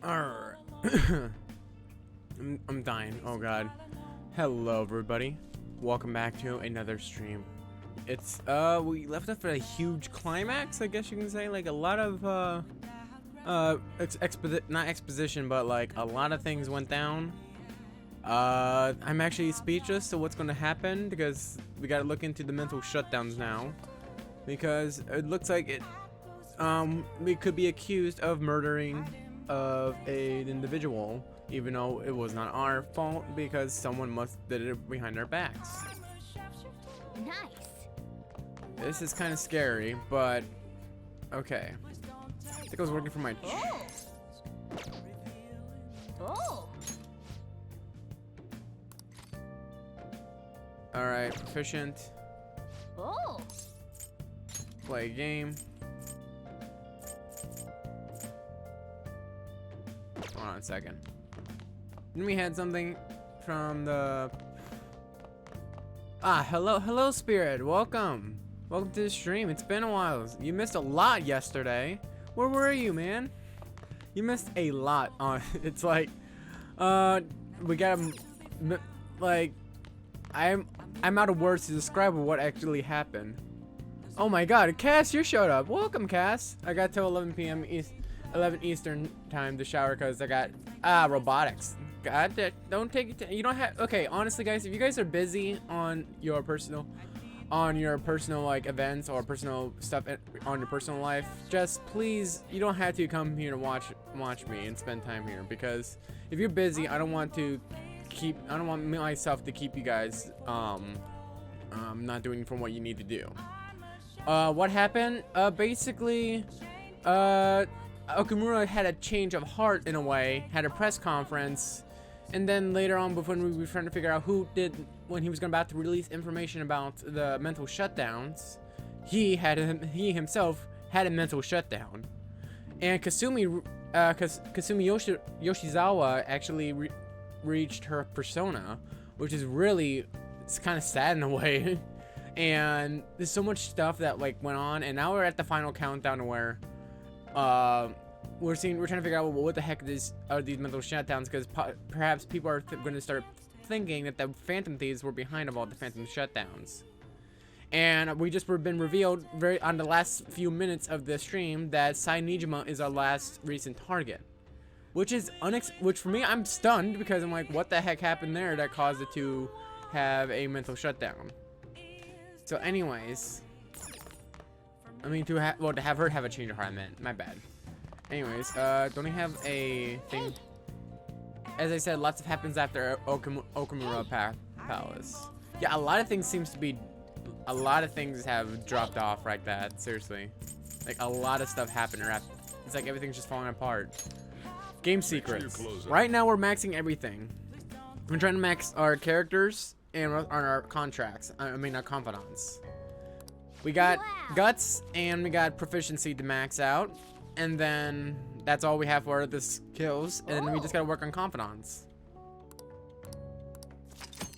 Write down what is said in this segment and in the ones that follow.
Arr. I'm dying. Oh god. Hello everybody. Welcome back to another stream. It's we left off at a huge climax, I guess you can say. Like a lot of not exposition, but like a lot of things went down. I'm actually speechless to what's going to happen because we got to look into the mental shutdowns now, because it looks like we could be accused of murdering of an individual, even though it was not our fault, because someone must did it behind our backs. Nice. This is kind of scary, but okay. I think I was working for my. Oh. Oh. All right, proficient. Oh. Play a game. Hold on a second. Then we had something from the. Hello, Spirit. Welcome to the stream. It's been a while. You missed a lot yesterday. Where were you, man? You missed a lot. It's like, we got like, I'm out of words to describe what actually happened. Oh my God, Cass, you showed up. Welcome, Cass. I got till 11 p.m. 11 Eastern time to shower because I got robotics. God, don't take it. You don't have. Okay, honestly, guys, if you guys are busy on your personal like events or personal stuff on your personal life, just please, you don't have to come here to watch me and spend time here, because if you're busy, I don't want myself to keep you guys not doing from what you need to do. What happened? Basically, Okumura had a change of heart in a way, had a press conference, and then later on, before we were trying to figure out who did, when he was about to release information about the mental shutdowns, he himself had a mental shutdown, and Kasumi Yoshizawa actually reached her persona, which is really, it's kind of sad in a way. And there's so much stuff that like went on, and now we're at the final countdown where we're trying to figure out, well, what the heck are these mental shutdowns, because perhaps people are going to start thinking that the Phantom Thieves were behind of all the Phantom shutdowns. And we just been revealed on the last few minutes of the stream that Sai Nijima is our last recent target, which is which for me, I'm stunned, because I'm like, what the heck happened there that caused it to have a mental shutdown? So anyways, I mean, to have her have a change of heart, I meant, my bad. Anyways, don't we have a thing? As I said, lots of happens after Okumura Palace. Yeah, a lot of things have dropped off like that, seriously. Like, a lot of stuff happened, it's like everything's just falling apart. Game secrets. Right now, we're maxing everything. We're trying to max our characters and on our contracts. I mean, our confidants. We got guts and we got proficiency to max out, and then that's all we have for the skills, and then we just gotta work on confidants.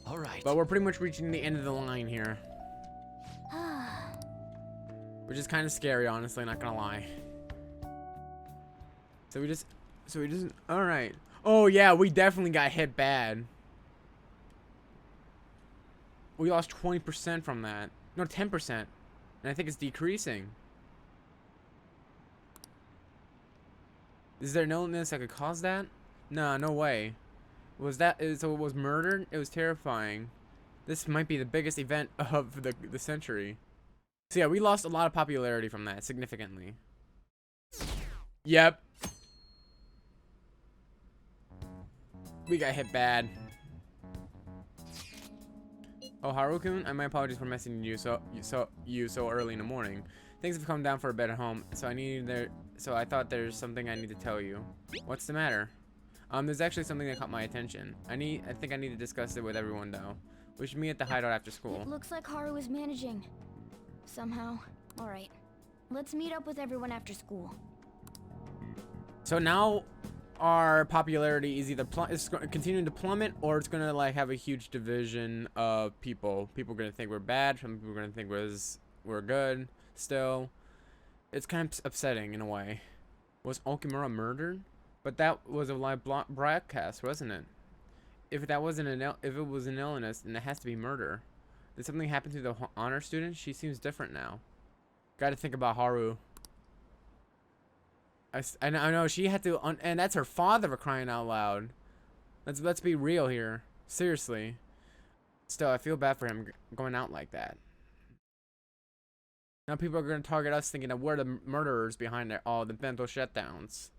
All right. But we're pretty much reaching the end of the line here, which is kind of scary, honestly, not gonna lie. So we just, all right. Oh yeah, we definitely got hit bad. We lost 20% from that. No, 10%. And I think it's decreasing. Is there no illness that could cause that? No, no way. So it was murdered? It was terrifying. This might be the biggest event of the century. So yeah, we lost a lot of popularity from that, significantly. Yep. We got hit bad. Oh, Haru-kun, my apologies for messaging you so early in the morning. Things have come down for a bit at home, so I thought there's something I need to tell you. What's the matter? There's actually something that caught my attention. I think I need to discuss it with everyone though. We should meet at the hideout after school. It looks like Haru is managing. Somehow. Alright. Let's meet up with everyone after school. So now our popularity is either continuing to plummet, or it's gonna like have a huge division of people. People are gonna think we're bad. Some people are gonna think we're good. Still, it's kind of upsetting in a way. Was Okumura murdered? But that was a live broadcast, wasn't it? If that wasn't if it was an illness, then it has to be murder. Did something happen to the honor student? She seems different now. Got to think about Haru. I know she had to, and that's her father for crying out loud. Let's be real here. Seriously. Still, I feel bad for him going out like that. Now people are going to target us thinking that we're the murderers behind all the mental shutdowns.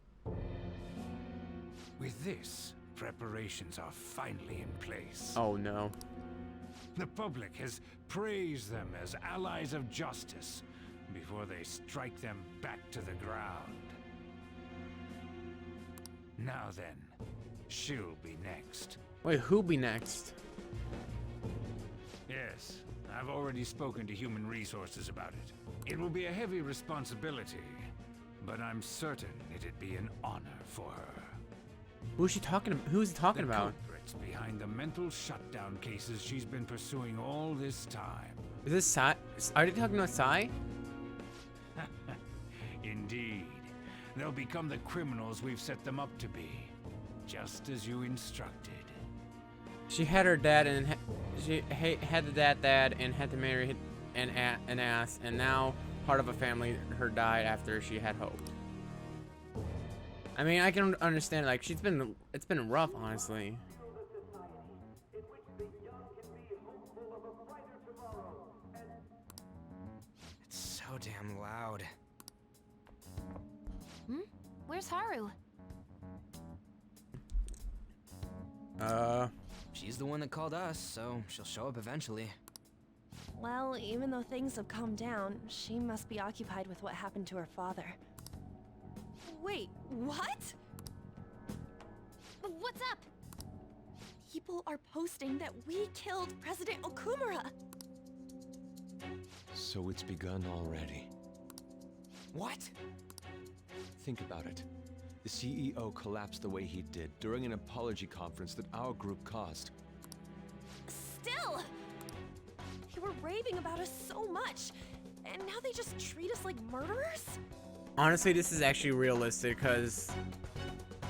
With this, preparations are finally in place. Oh no. The public has praised them as allies of justice before they strike them back to the ground. Now then, she'll be next. Wait, who'll be next? Yes, I've already spoken to Human Resources about it. It will be a heavy responsibility, but I'm certain it'd be an honor for her. Who's he talking The about? culprits behind the mental shutdown cases she's been pursuing all this time. Is this Sai? Are they talking about Sai? Indeed. They'll become the criminals we've set them up to be, just as you instructed. She had her dad and she had the dad and had to marry an ass, and now part of a family her died after she had hope. I mean, I can understand, like, it's been rough, honestly. It's so damn loud. Where's Haru? She's the one that called us, so she'll show up eventually. Well, even though things have calmed down, she must be occupied with what happened to her father. Wait, what? What's up? People are posting that we killed President Okumura! So it's begun already. What? Think about it. The CEO collapsed the way he did during an apology conference that our group caused. Still! They were raving about us so much, and now they just treat us like murderers? Honestly, this is actually realistic, because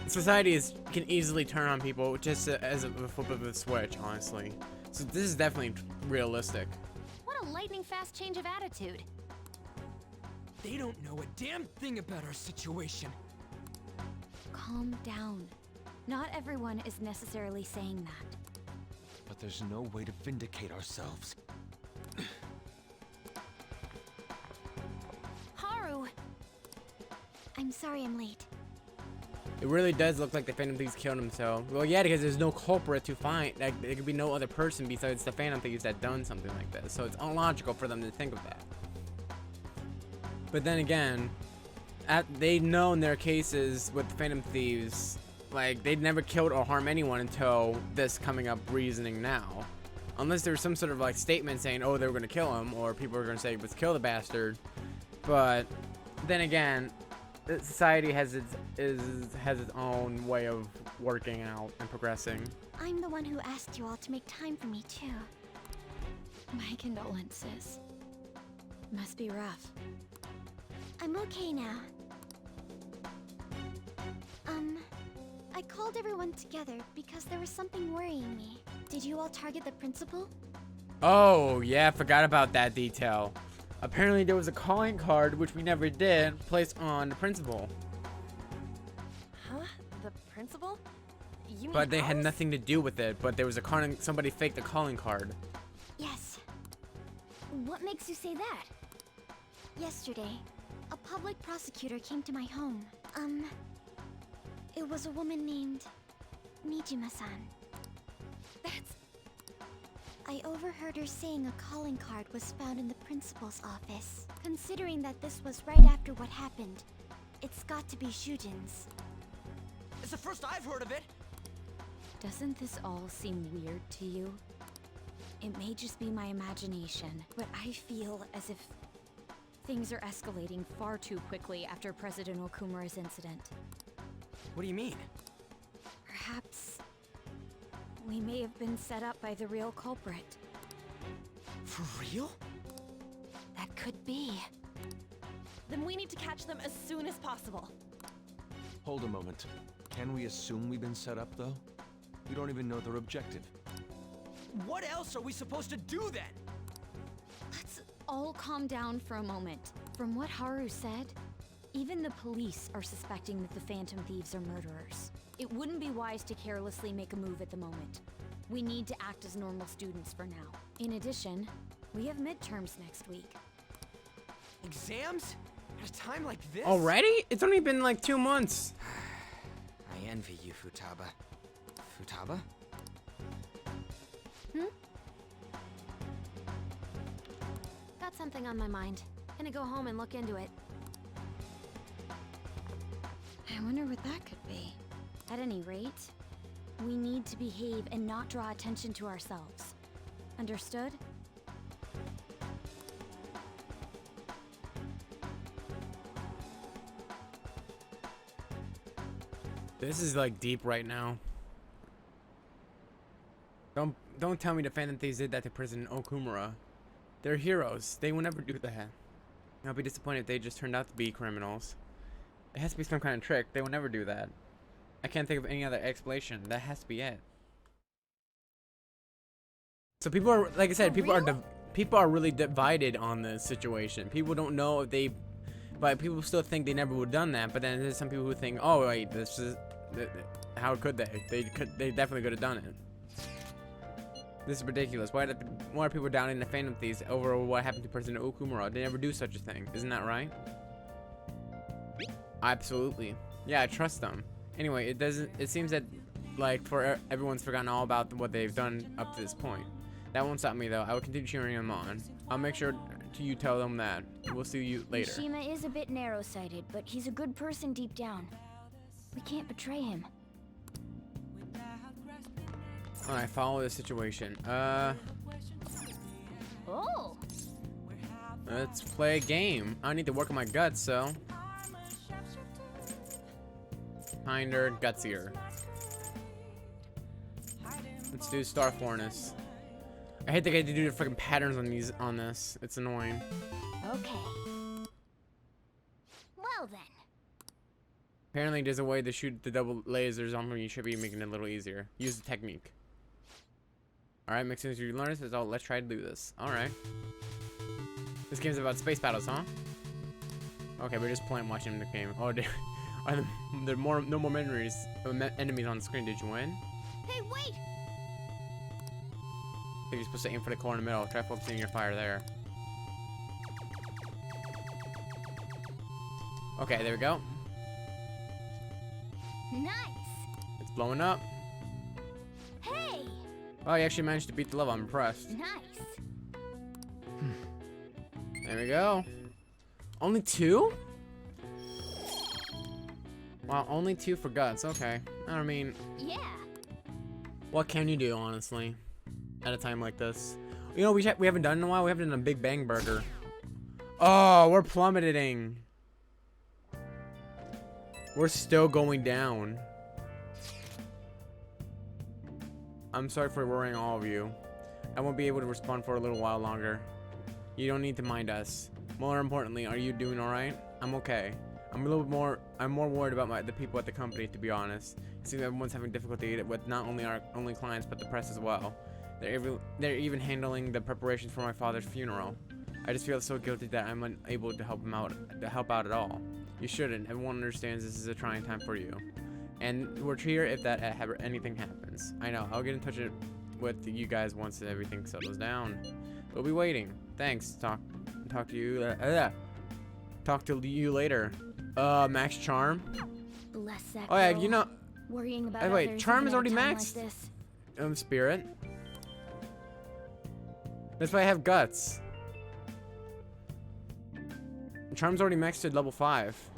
society can easily turn on people just as a flip of a switch, honestly. So this is definitely realistic. What a lightning fast change of attitude. They don't know a damn thing about our situation. Calm down. Not everyone is necessarily saying that. But there's no way to vindicate ourselves. Haru! I'm sorry I'm late. It really does look like the Phantom Thieves killed himself. Well, yeah, because there's no culprit to find. Like, there could be no other person besides the Phantom Thieves that done something like this. So it's illogical for them to think of that. But then again, they know in their cases with the Phantom Thieves, like, they'd never killed or harmed anyone until this coming up reasoning now. Unless there's some sort of, like, statement saying, oh, they were going to kill him, or people are going to say, let's kill the bastard. But then again, society has its own way of working out and progressing. I'm the one who asked you all to make time for me, too. My condolences. Must be rough. I'm okay now. I called everyone together because there was something worrying me. Did you all target the principal? Oh, yeah, I forgot about that detail. Apparently there was a calling card, which we never did, placed on the principal. Huh? The principal? You mean But they had ours? nothing to do with it, but there was somebody faked the calling card. Yes. What makes you say that? Yesterday, a public prosecutor came to my home. It was a woman named Nijima-san. That's... I overheard her saying a calling card was found in the principal's office. Considering that this was right after what happened, it's got to be Shujin's. It's the first I've heard of it. Doesn't this all seem weird to you? It may just be my imagination, but I feel as if things are escalating far too quickly after President Okumura's incident. What do you mean? Perhaps we may have been set up by the real culprit. For real? That could be. Then we need to catch them as soon as possible. Hold a moment. Can we assume we've been set up, though? We don't even know their objective. What else are we supposed to do then? Let's all calm down for a moment. From what Haru said, even the police are suspecting that the Phantom Thieves are murderers. It wouldn't be wise to carelessly make a move at the moment. We need to act as normal students for now. In addition, we have midterms next week. Exams? At a time like this? Already? It's only been like 2 months. I envy you, Futaba. Futaba? Got something on my mind. Gonna go home and look into it. I wonder what that could be. At any rate, we need to behave and not draw attention to ourselves. Understood? This is like deep right now. Don't tell me the Phantom Thieves did that to President Okumura. They're heroes. They will never do that. I'll be disappointed if they just turned out to be criminals. It has to be some kind of trick. They will never do that. I can't think of any other explanation. That has to be it. So people are, like I said, people are really divided on this situation. People don't know if they, but people still think they never would have done that. But then there's some people who think, oh wait, this is, how could they? They definitely could have done it. This is ridiculous. Why are people doubting the Phantom Thieves over what happened to President Okumura? They never do such a thing. Isn't that right? Absolutely. Yeah, I trust them. Anyway, it seems that, like, everyone's forgotten all about what they've done up to this point. That won't stop me, though. I will continue cheering them on. I'll make sure you tell them that. We'll see you later. Mishima is a bit narrow-sighted, but he's a good person deep down. We can't betray him. Alright, follow the situation. Oh! Let's play a game. I need to work on my guts, so. Kinder, gutsier. Let's do Star Fornus. I hate that I had to do the freaking patterns on this. It's annoying. Okay. Well then. Apparently there's a way to shoot the double lasers on me. You should be making it a little easier. Use the technique. Alright, makes sense. You learn this, so let's try to do this. Alright. This game's about space battles, huh? Okay, we're just playing, watching the game. Oh, there are there no more enemies on the screen. Did you win? Hey, wait! I think you're supposed to aim for the core in the middle. Try focusing your fire there. Okay, there we go. Nice! It's blowing up. Hey! Oh, you actually managed to beat the level. I'm impressed. Nice! There we go. Only 2? Wow, only 2 for guts. Okay. I mean, Yeah! what can you do, honestly, at a time like this? You know, we haven't done in a while. We haven't done a Big Bang Burger. Oh, we're plummeting. We're still going down. I'm sorry for worrying all of you. I won't be able to respond for a little while longer. You don't need to mind us. More importantly, are you doing alright? I'm okay. I'm more worried about the people at the company, to be honest. It seems everyone's having difficulty with not only our clients, but the press as well. They're even handling the preparations for my father's funeral. I just feel so guilty that I'm unable to help out at all. You shouldn't. Everyone understands this is a trying time for you. And we're here if anything happens. I know. I'll get in touch with you guys once everything settles down. We'll be waiting. Thanks. Talk to you. Talk to you later. Max Charm. Bless that Oh yeah, girl. you know. Worrying about Wait, others Charm even is at a already time maxed? Like this. Spirit. That's why I have guts. Charm's already maxed to level 5.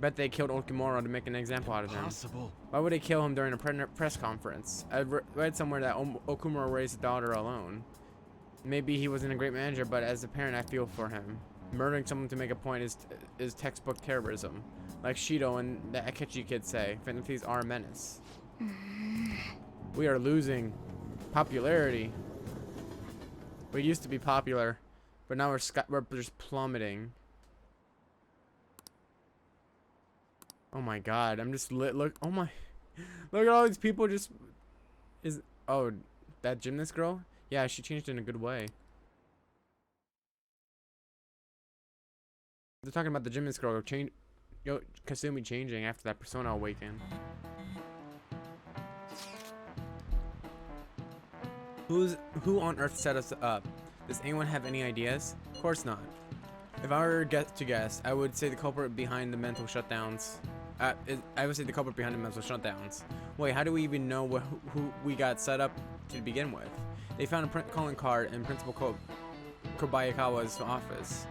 Bet they killed Okumura to make an example out of him. Possible. Why would they kill him during a press conference? I read somewhere that Okumura raised a daughter alone. Maybe he wasn't a great manager, but as a parent, I feel for him. Murdering someone to make a point is textbook terrorism. Like Shido and the Akechi kids say, Phantom Thieves are a menace. We are losing popularity. We used to be popular, but now we're just plummeting. Oh my god, I'm just lit. Look, oh my, look at all these people. Just oh, that gymnast girl. Yeah, she changed in a good way. They're talking about the gymnast girl Kasumi changing after that persona awakened. Who on earth set us up? Does anyone have any ideas? Of course not. If I were to guess, I would say the culprit behind the mental shutdowns. I would say the culprit behind the mental shutdowns. Wait, how do we even know who we got set up to begin with? They found a calling card in Principal Kobayakawa's office.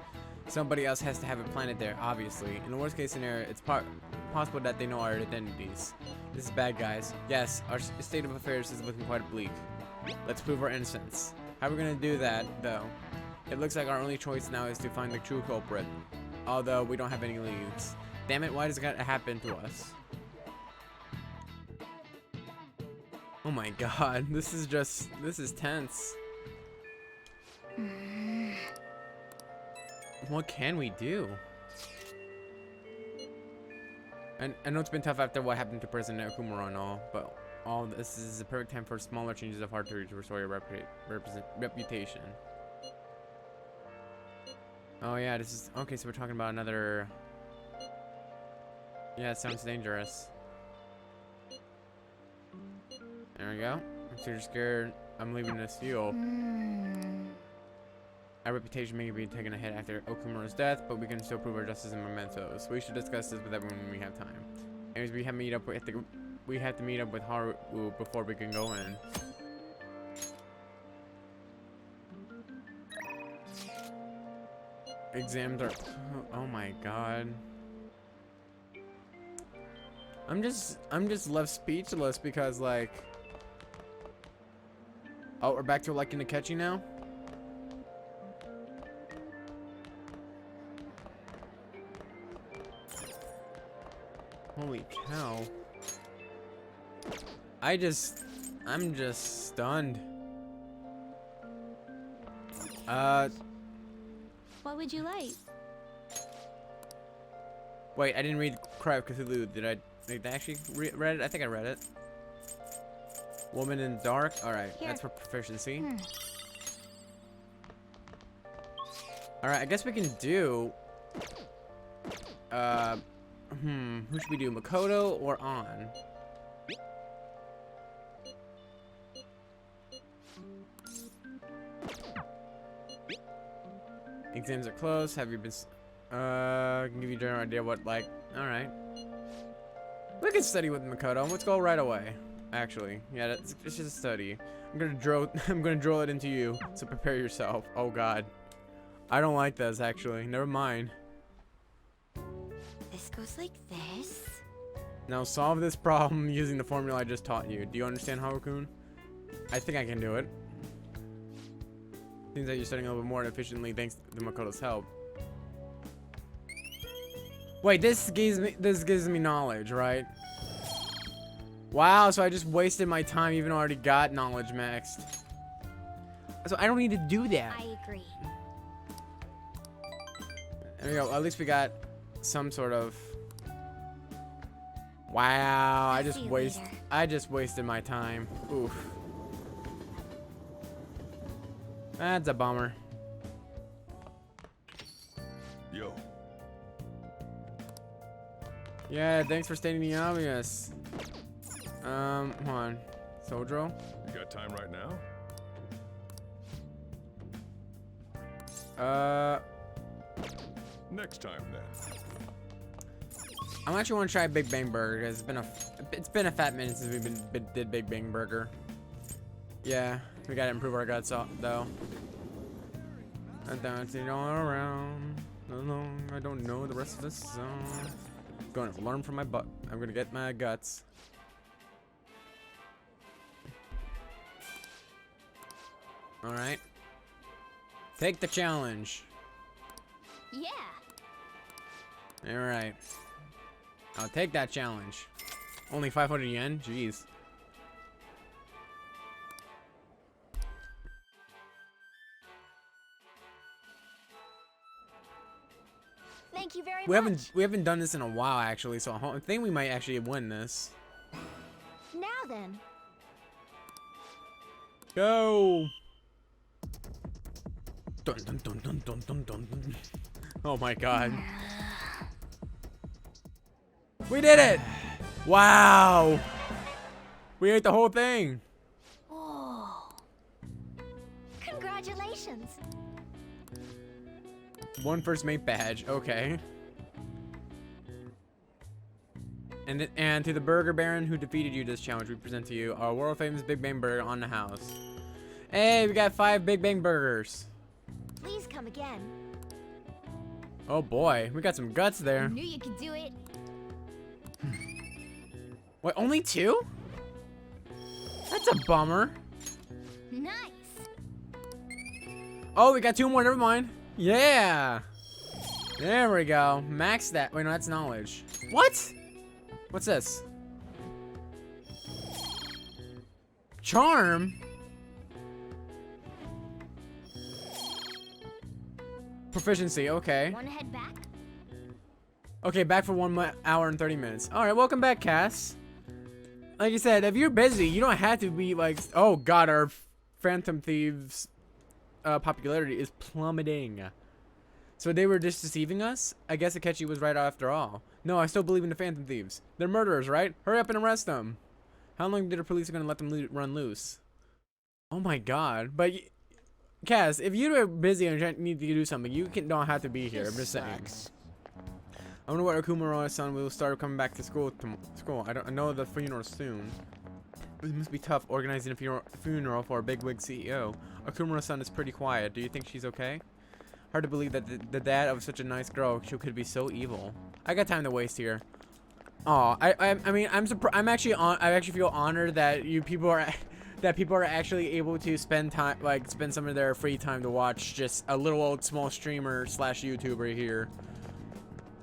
Somebody else has to have it planted there, obviously. In the worst case scenario, it's possible that they know our identities. This is bad, guys. Yes, our state of affairs is looking quite bleak. Let's prove our innocence. How are we gonna do that, though? It looks like our only choice now is to find the true culprit. Although we don't have any leads. Damn it, why does it gotta happen to us? Oh my god, this is tense. What can we do? And I know it's been tough after what happened to President Okumura and all, but all this is the perfect time for smaller changes of heart to restore your reputation. Oh yeah, this is okay. So we're talking about another. Yeah, it sounds dangerous. There we go. So you're scared. I'm leaving this deal. Our reputation may be taking a hit after Okumura's death, but we can still prove our justice in mementos. We should discuss this with everyone when we have time. Anyways, we have to meet up with Haru before we can go in. Exams are. Oh my god. I'm just left speechless because like. Oh, we're back to electing Akechi now. Holy cow. I'm just stunned. What would you like? Wait, I didn't read Cry of Cthulhu. Did I actually read it? I think I read it. Woman in the Dark. Alright, that's for proficiency. Alright, I guess we can do... who should we do? Makoto or An? Exams are close. Have you been... I can give you a general idea what, like... Alright. We can study with Makoto. Let's go right away. Actually. Yeah, it's just a study. I'm gonna drill it into you. So prepare yourself. Oh god. I don't like this, actually. Never mind. This goes like this. Now solve this problem using the formula I just taught you. Do you understand, Haru-kun? I think I can do it. Seems that you're studying a little bit more efficiently thanks to Makoto's help. Wait, this gives me knowledge, right? Wow, so I just wasted my time even though I already got knowledge maxed. So I don't need to do that. I agree. There we go. At least we got some sort of... Wow, I just wasted my time. Oof. That's a bummer. Yo. Yeah, thanks for stating the obvious. Hold on. Sojro? You got time right now? Next time then. I actually want to try Big Bang Burger because it's been a fat minute since we did Big Bang Burger. Yeah, we gotta improve our guts though. I dancing all around. I don't know the rest of this song. Going to learn from my butt. I'm gonna get my guts. All right. Take the challenge. Yeah. All right. I'll take that challenge. Only 500 yen? Jeez. Thank Thank you very much. We haven't done this in a while actually, so I think we might actually win this. Now then. Go. Dun, dun, dun, dun, dun, dun, dun, dun. Oh my god. We did it! Wow! We ate the whole thing. Oh. Congratulations. One first mate badge. Okay. And to the Burger Baron who defeated you this challenge, we present to you our world famous Big Bang Burger on the house. Hey, we got 5 Big Bang Burgers. Please come again. Oh boy, we got some guts there. Knew you could do it. Wait, only 2? That's a bummer. Nice. Oh, we got 2 more, never mind. Yeah. There we go. Max that. Wait, no, that's knowledge. What? What's this? Charm? Proficiency, okay. Want to head back? Okay, back for 1 hour and 30 minutes. Alright, welcome back, Cass. Like you said, if you're busy, you don't have to be like, oh god, our Phantom Thieves popularity is plummeting. So they were just deceiving us? I guess Akechi was right after all. No, I still believe in the Phantom Thieves. They're murderers, right? Hurry up and arrest them. How long did the police are gonna let them run loose? Oh my god. But, Cass, if you're busy and need to do something, you don't have to be here. I'm just saying. I wonder what Okumura's son will start coming back to school. I know the funeral soon. It must be tough organizing a funeral for a bigwig CEO. Okumura's son is pretty quiet. Do you think she's okay? Hard to believe that the dad of such a nice girl could be so evil. I got time to waste here. Oh, I mean, I'm actually I actually feel honored that people are actually able to spend some of their free time to watch just a little old small streamer / YouTuber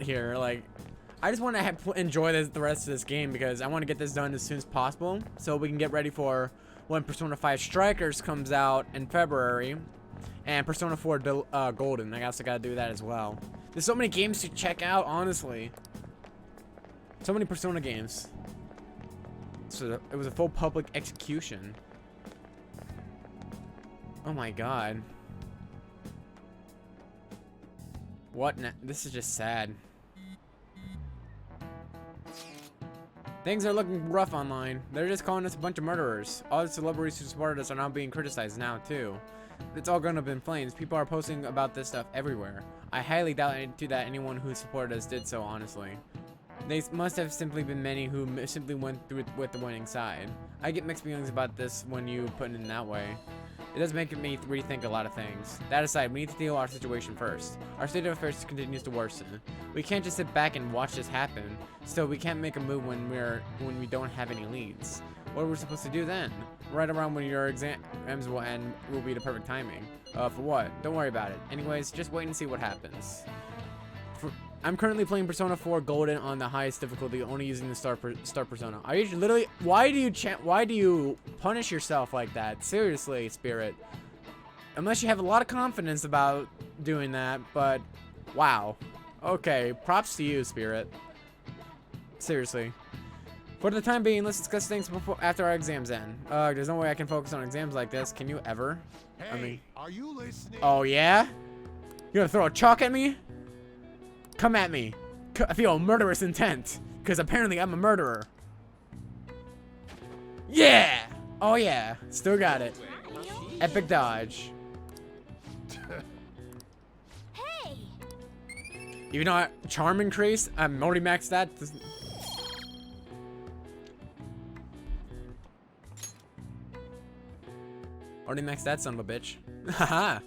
here. Like, I just want to enjoy the rest of this game because I want to get this done as soon as possible so we can get ready for when Persona 5 Strikers comes out in February and Persona 4 Golden. I guess I gotta do that as well. There's so many games to check out, honestly. So many Persona games. So it was a full public execution. Oh my god. What? This is just sad. Things are looking rough online. They're just calling us a bunch of murderers. All the celebrities who supported us are now being criticized now, too. It's all gone up in flames. People are posting about this stuff everywhere. I highly doubt that anyone who supported us did so, honestly. They must have simply been many who simply went through with the winning side. I get mixed feelings about this when you put it in that way. It does make me rethink a lot of things. That aside, we need to deal with our situation first. Our state of affairs continues to worsen. We can't just sit back and watch this happen. Still, we can't make a move when we don't have any leads. What are we supposed to do then? Right around when your exams will end will be the perfect timing. For what? Don't worry about it. Anyways, just wait and see what happens. I'm currently playing Persona 4 Golden on the highest difficulty, only using the Star Persona. Are you literally? Why do you punish yourself like that? Seriously, Spirit. Unless you have a lot of confidence about doing that, but wow. Okay, props to you, Spirit. Seriously. For the time being, let's discuss things after our exams end. There's no way I can focus on exams like this. Can you ever? Hey, I mean, are you listening? oh yeah? You gonna throw a chalk at me? Come at me. I feel murderous intent, because apparently I'm a murderer. Yeah! Oh yeah, still got it. Epic dodge. Hey! Even though charm increase, I'm already maxed that. Already maxed that son of a bitch. Haha.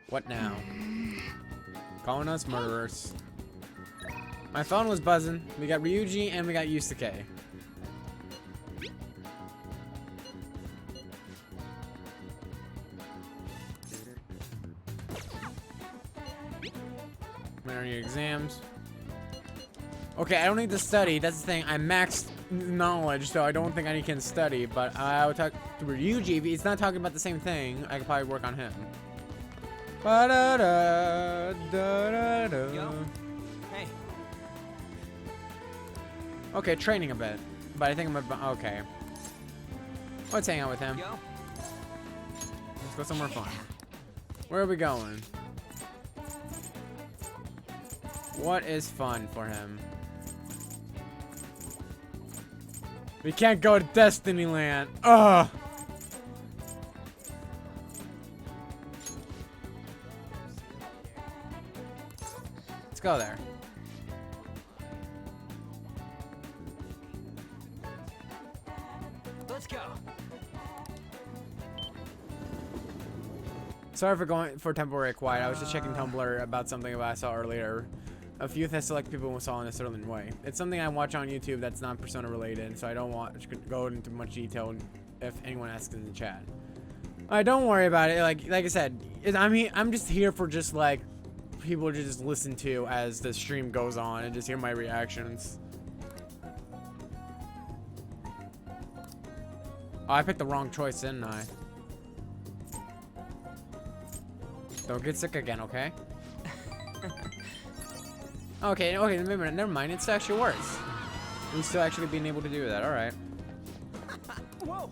What now? Calling us murderers. My phone was buzzing. We got Ryuji and we got Yusuke. When are your exams? Okay, I don't need to study. That's the thing. I maxed knowledge, so I don't think I can study. But I will talk to Ryuji. If he's not talking about the same thing, I could probably work on him. Ba-da-da-da-da-da. Yo. Hey. Okay, training a bit. But I think I'm about... Okay. Let's hang out with him. Yo. Let's go somewhere fun. Where are we going? What is fun for him? We can't go to Destiny Land. Ugh! Let's go there. Let's go. Sorry for going for temporary quiet. I was just checking Tumblr about something I saw earlier. A few select people saw in a certain way. It's something I watch on YouTube that's not Persona related, so I don't want to go into much detail if anyone asks in the chat. Don't worry about it. Like I said, I'm just here for just like people to just listen to as the stream goes on and just hear my reactions. Oh, I picked the wrong choice, didn't I? Don't get sick again, okay? Okay, never mind. It's actually worse. We still actually being able to do that. All right. Whoa.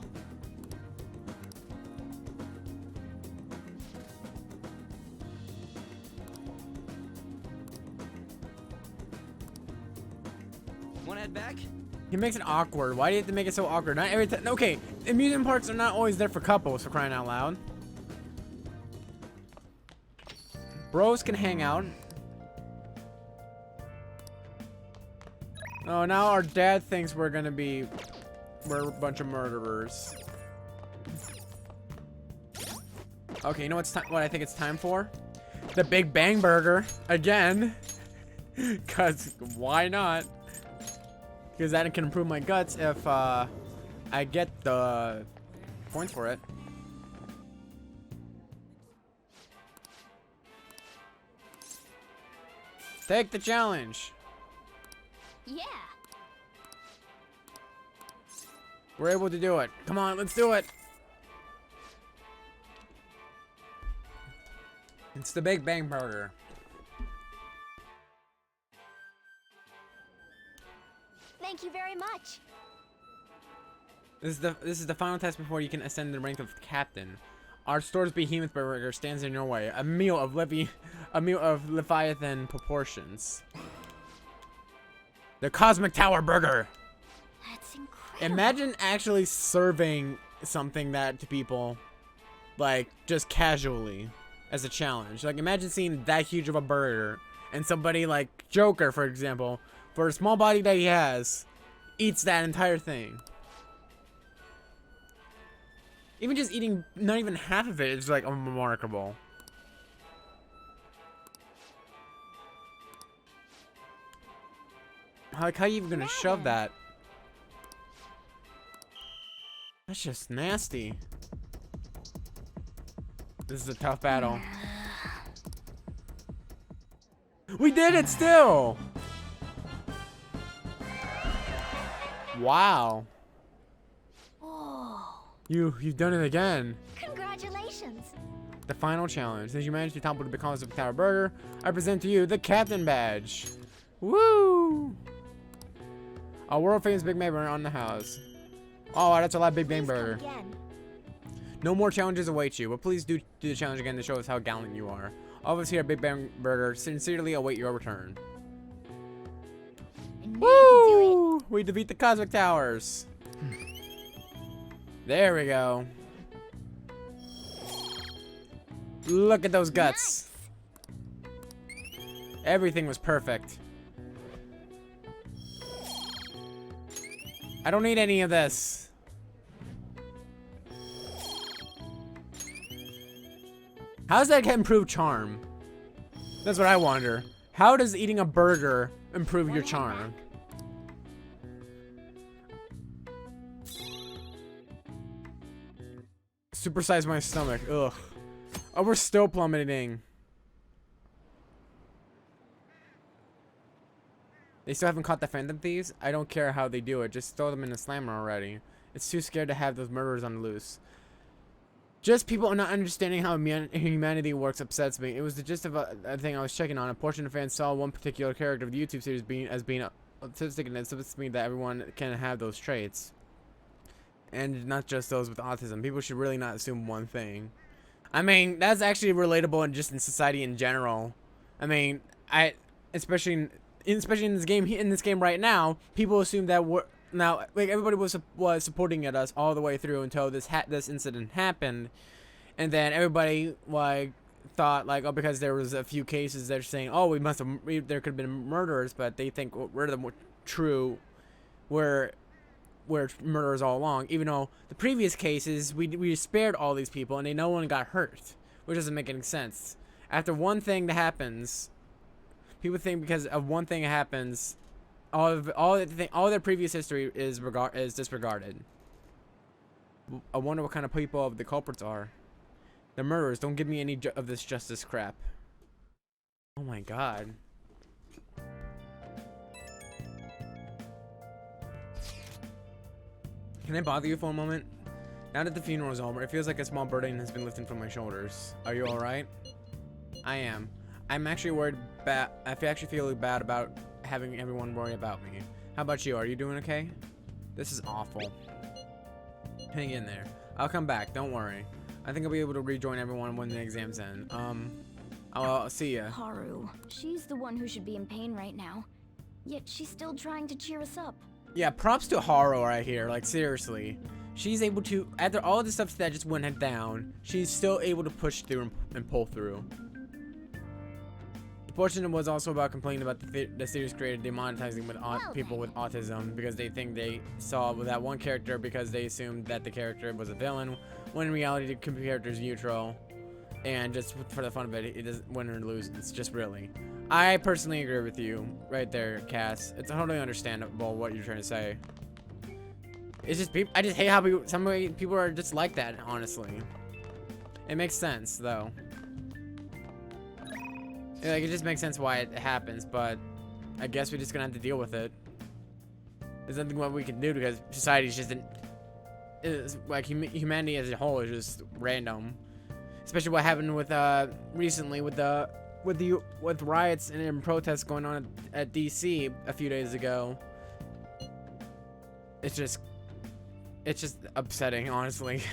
Wanna head back? He makes it awkward. Why do you have to make it so awkward? Not every time. Okay, amusement parks are not always there for couples, for crying out loud. Bros can hang out. Oh, now our dad thinks we're a bunch of murderers. Okay, you know what I think it's time for? The Big Bang Burger again. Cause why not? Because that can improve my guts if I get the points for it. Take the challenge. Yeah. We're able to do it. Come on, let's do it. It's the Big Bang Burger. Thank you very much. This is the final test before you can ascend the rank of captain. Our store's behemoth burger stands in your way. A meal of Leviathan proportions. The Cosmic Tower Burger. That's incredible. Imagine actually serving something that to people, like just casually, as a challenge. Like imagine seeing that huge of a burger, and somebody like Joker, for example, for a small body that he has, eats that entire thing. Even just eating not even half of it is like remarkable. Like how are you even gonna shove that? That's just nasty. This is a tough battle. We did it still! Wow. Whoa. You've done it again. Congratulations. The final challenge. Since you managed to topple the Cosmic Tower Burger, I present to you the Captain Badge. Woo! A world famous Big Bang Burger on the house. Oh, that's a lot of Big Bang Please come Burger. again. No more challenges await you, but please do the challenge again to show us how gallant you are. All of us here at Big Bang Burger sincerely await your return. I knew you could do it. Woo! We defeat the Cosmic Towers. There we go. Look at those guts. Everything was perfect. I don't need any of this. How does that improve charm? That's what I wonder. How does eating a burger improve your charm? Supersize my stomach. Ugh. Oh, we're still plummeting. They still haven't caught the Phantom Thieves? I don't care how they do it. Just throw them in the slammer already. It's too scared to have those murderers on the loose. Just people not understanding how humanity works upsets me. It was the gist of a thing I was checking on. A portion of fans saw one particular character of the YouTube series being autistic, and it supposed to mean that everyone can have those traits. And not just those with autism. People should really not assume one thing. I mean, that's actually relatable and just in society in general. I mean, especially in this game right now, people assume that like everybody was supporting us all the way through until this incident happened, and then everybody like thought like, oh, because there was a few cases they're saying, oh, there could have been murderers, but they think we're the more true, we're murderers all along, even though the previous cases we spared all these people and no one got hurt, which doesn't make any sense. After one thing that happens, people think because of one thing that happens, all their previous history is disregarded. I wonder what kind of people the culprits are. The murderers. Don't give me any of this justice crap. Oh my god. Can I bother you for a moment? Now that the funeral is over, it feels like a small burden has been lifted from my shoulders. Are you alright? I am. I'm actually worried I actually feel bad about having everyone worry about me. How about you? Are you doing okay? This is awful. Hang in there. I'll come back. Don't worry. I think I'll be able to rejoin everyone when the exams end. I'll see ya. Haru. She's the one who should be in pain right now. Yet she's still trying to cheer us up. Yeah, props to Haru right here. Like, seriously. She's able to, after all the stuff that just went down, she's still able to push through and pull through. The portion was also about complaining about the series creator demonetizing people with autism because they think they saw that one character because they assumed that the character was a villain, when in reality the character is neutral, and just for the fun of it, it doesn't win or lose. It's just really. I personally agree with you right there, Cass. It's totally understandable what you're trying to say. It's just people. I just hate how some people are just like that. Honestly, it makes sense though. Like, it just makes sense why it happens, but I guess we're just gonna have to deal with it. There's nothing what we can do because society's just like humanity as a whole is just random. Especially what happened with recently with riots and protests going on at DC a few days ago. It's just upsetting, honestly.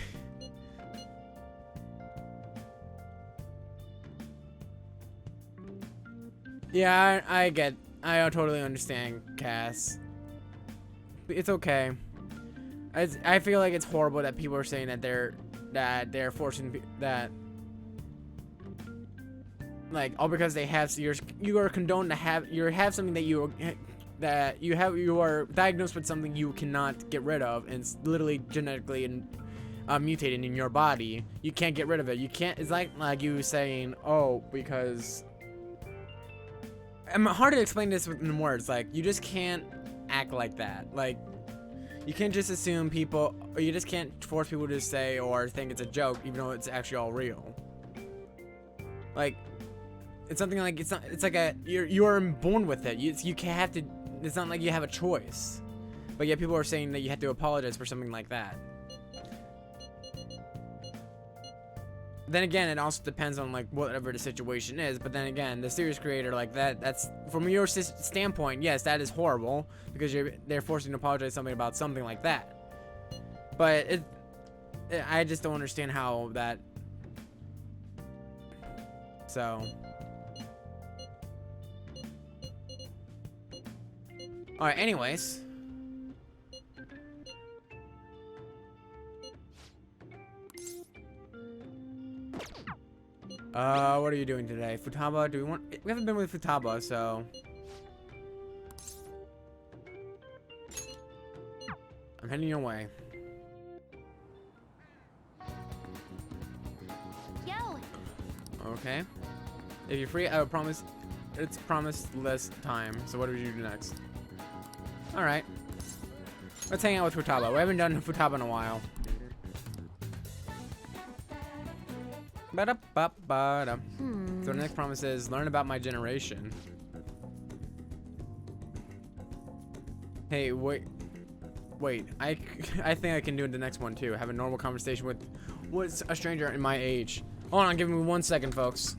Yeah, I totally understand, Cass. It's okay. I feel like it's horrible that people are saying that they're forcing that, like, all because they have you are condoned to have something that you are diagnosed with something you cannot get rid of, and it's literally genetically mutated in your body. You can't get rid of it. You can't. It's like you saying, oh, because. I'm hard to explain this in words. Like, you just can't act like that. Like, you can't just assume people, or you just can't force people to say or think it's a joke, even though it's actually all real. Like, it's something like it's like you're born with it. You can't have to. It's not like you have a choice. But yet people are saying that you have to apologize for something like that. Then again, it also depends on like whatever the situation is. But then again, the series creator like that's from your standpoint, yes, that is horrible because they're forcing to apologize about something like that. But I just don't understand how that. So. All right. Anyways. What are you doing today? Futaba, we haven't been with Futaba, so. I'm heading your way. Yo! Okay. If you're free, I will promise, it's promised less time, so what do we do next? Alright. Let's hang out with Futaba. We haven't done Futaba in a while. Ba-da-ba-ba-da. So the next promise is learn about my generation. Hey, wait. I think I can do the next one too. Have a normal conversation with was a stranger in my age. Hold on, give me 1 second, folks.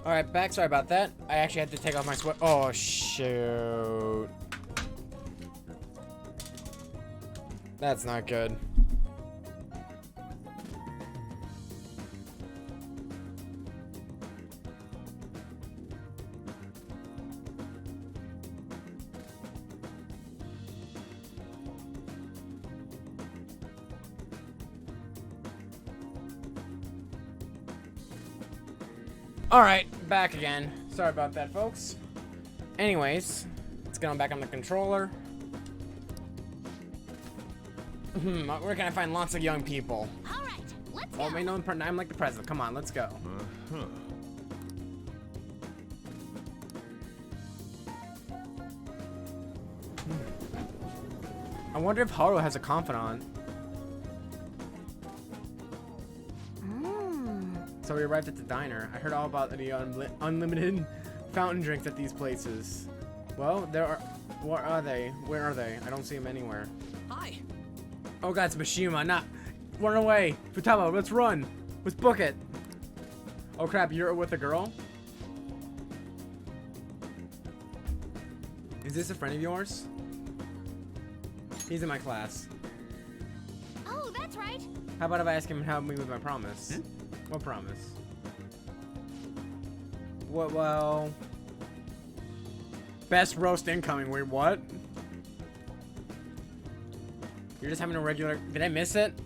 Alright, back. Sorry about that. I actually had to take off my sweat. Oh, shoot. That's not good. Alright, back again. Sorry about that, folks. Anyways, let's get on back on the controller. Where can I find lots of young people? Alright, let's Oh, go. wait, no, I'm like the president. Come on, let's go. I wonder if Haru has a confidant. So we arrived at the diner. I heard all about the unlimited fountain drinks at these places. Well, there are... What are they? Where are they? I don't see them anywhere. Hi. Oh god, it's Mishima. Not... Run away! Futaba, let's run! Let's book it! Oh crap, you're with a girl? Is this a friend of yours? He's in my class. Oh, that's right. How about if I ask him to help me with my promise? What promise? What, well... Best roast incoming. Wait, what? You're just having a regular... Did I miss it?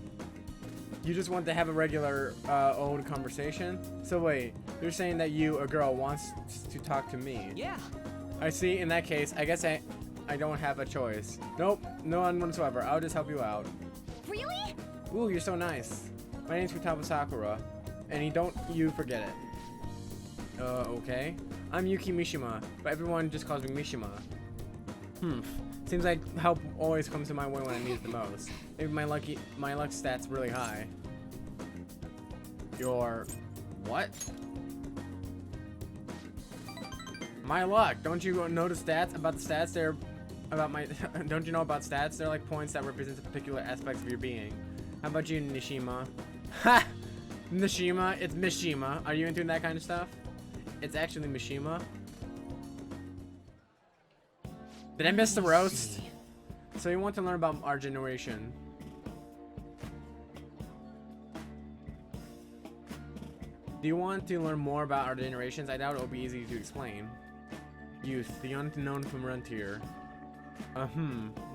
You just want to have a regular, old conversation? So wait, you're saying that you, a girl, wants to talk to me? Yeah. I see. In that case, I guess I don't have a choice. Nope, none whatsoever. I'll just help you out. Really? Ooh, you're so nice. My name's Futaba Sakura, and don't you forget it. Okay. I'm Yuki Mishima, but everyone just calls me Mishima. Seems like help always comes to my way when I need it the most. Maybe my luck stat's really high. Your... what? My luck. Don't you know the stats about the stats? They're about my... Don't you know about stats? They're like points that represent particular aspects of your being. How about you, Nishima? Ha! Nishima. It's Mishima. Are you into that kind of stuff? It's actually Mishima. Did I miss the roast? So you want to learn about our generation. Do you want to learn more about our generations? I doubt it will be easy to explain. Youth, the unknown frontier.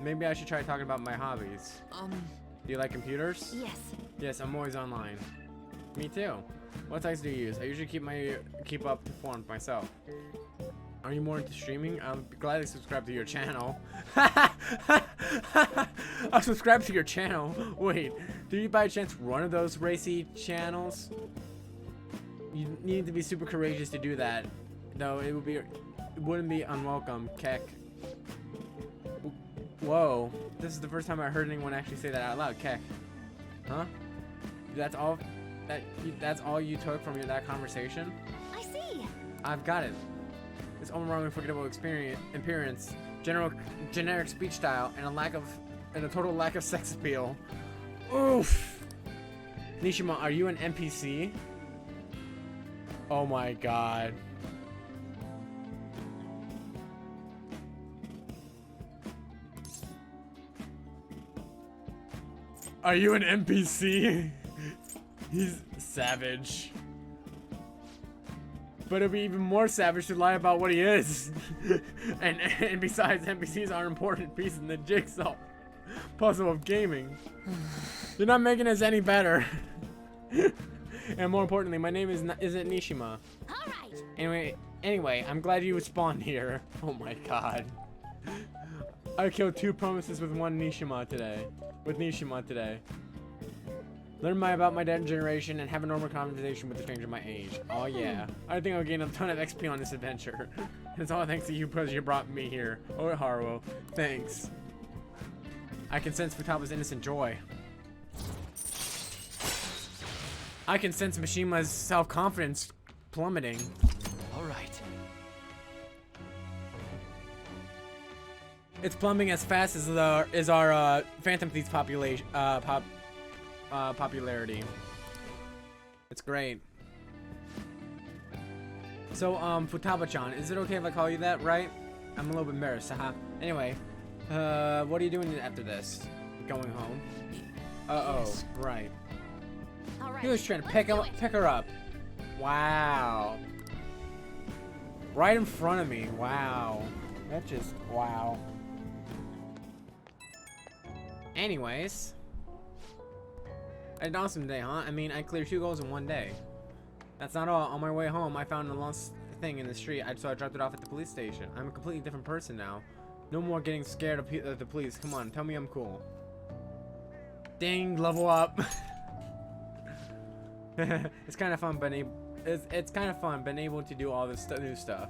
Maybe I should try talking about my hobbies. Do you like computers? Yes. Yes, I'm always online. Me too. What sites do you use? I usually keep up to form myself. Are you more into streaming? I'll be glad to subscribe to your channel. I'll subscribe to your channel. Wait, do you by chance run one of those racy channels? You need to be super courageous to do that. Though it wouldn't be unwelcome, Keck. Whoa, this is the first time I heard anyone actually say that out loud, Keck. Huh? That's all you took from that conversation? I see. I've got it. It's overwhelming, unforgettable appearance, generic speech style, and a total lack of sex appeal. Oof. Nishima, are you an NPC? Oh my god. Are you an NPC? He's savage. But it'd be even more savage to lie about what he is. and besides, NPCs are an important piece in the jigsaw puzzle of gaming. You're not making us any better. And more importantly, my name isn't Nishima. All right. Anyway, I'm glad you spawned here. Oh my god. I killed 2 promises with Nishima today. Learn about my generation and have a normal conversation with a stranger my age. Oh yeah. I think I'll gain a ton of XP on this adventure. It's all thanks to you because you brought me here. Oh Haru, thanks. I can sense Futaba's innocent joy. I can sense Mishima's self-confidence plummeting. All right. It's plumbing as fast as our Phantom Thief's population popularity. It's great. So Futaba-chan, is it okay if I call you that, right? I'm a little bit embarrassed, haha. Anyway, what are you doing after this? Going home? Yes. Right. All right. He was trying to let's do it. pick her up. Wow. Right in front of me. Wow. That's just wow. Anyways, an awesome day, huh? I mean, I cleared 2 goals in 1 day. That's not all. On my way home, I found a lost thing in the street, so I dropped it off at the police station. I'm a completely different person now. No more getting scared of the police. Come on, tell me I'm cool. Ding, level up. It's kind of fun, but it's kind of fun being able to do all this new stuff.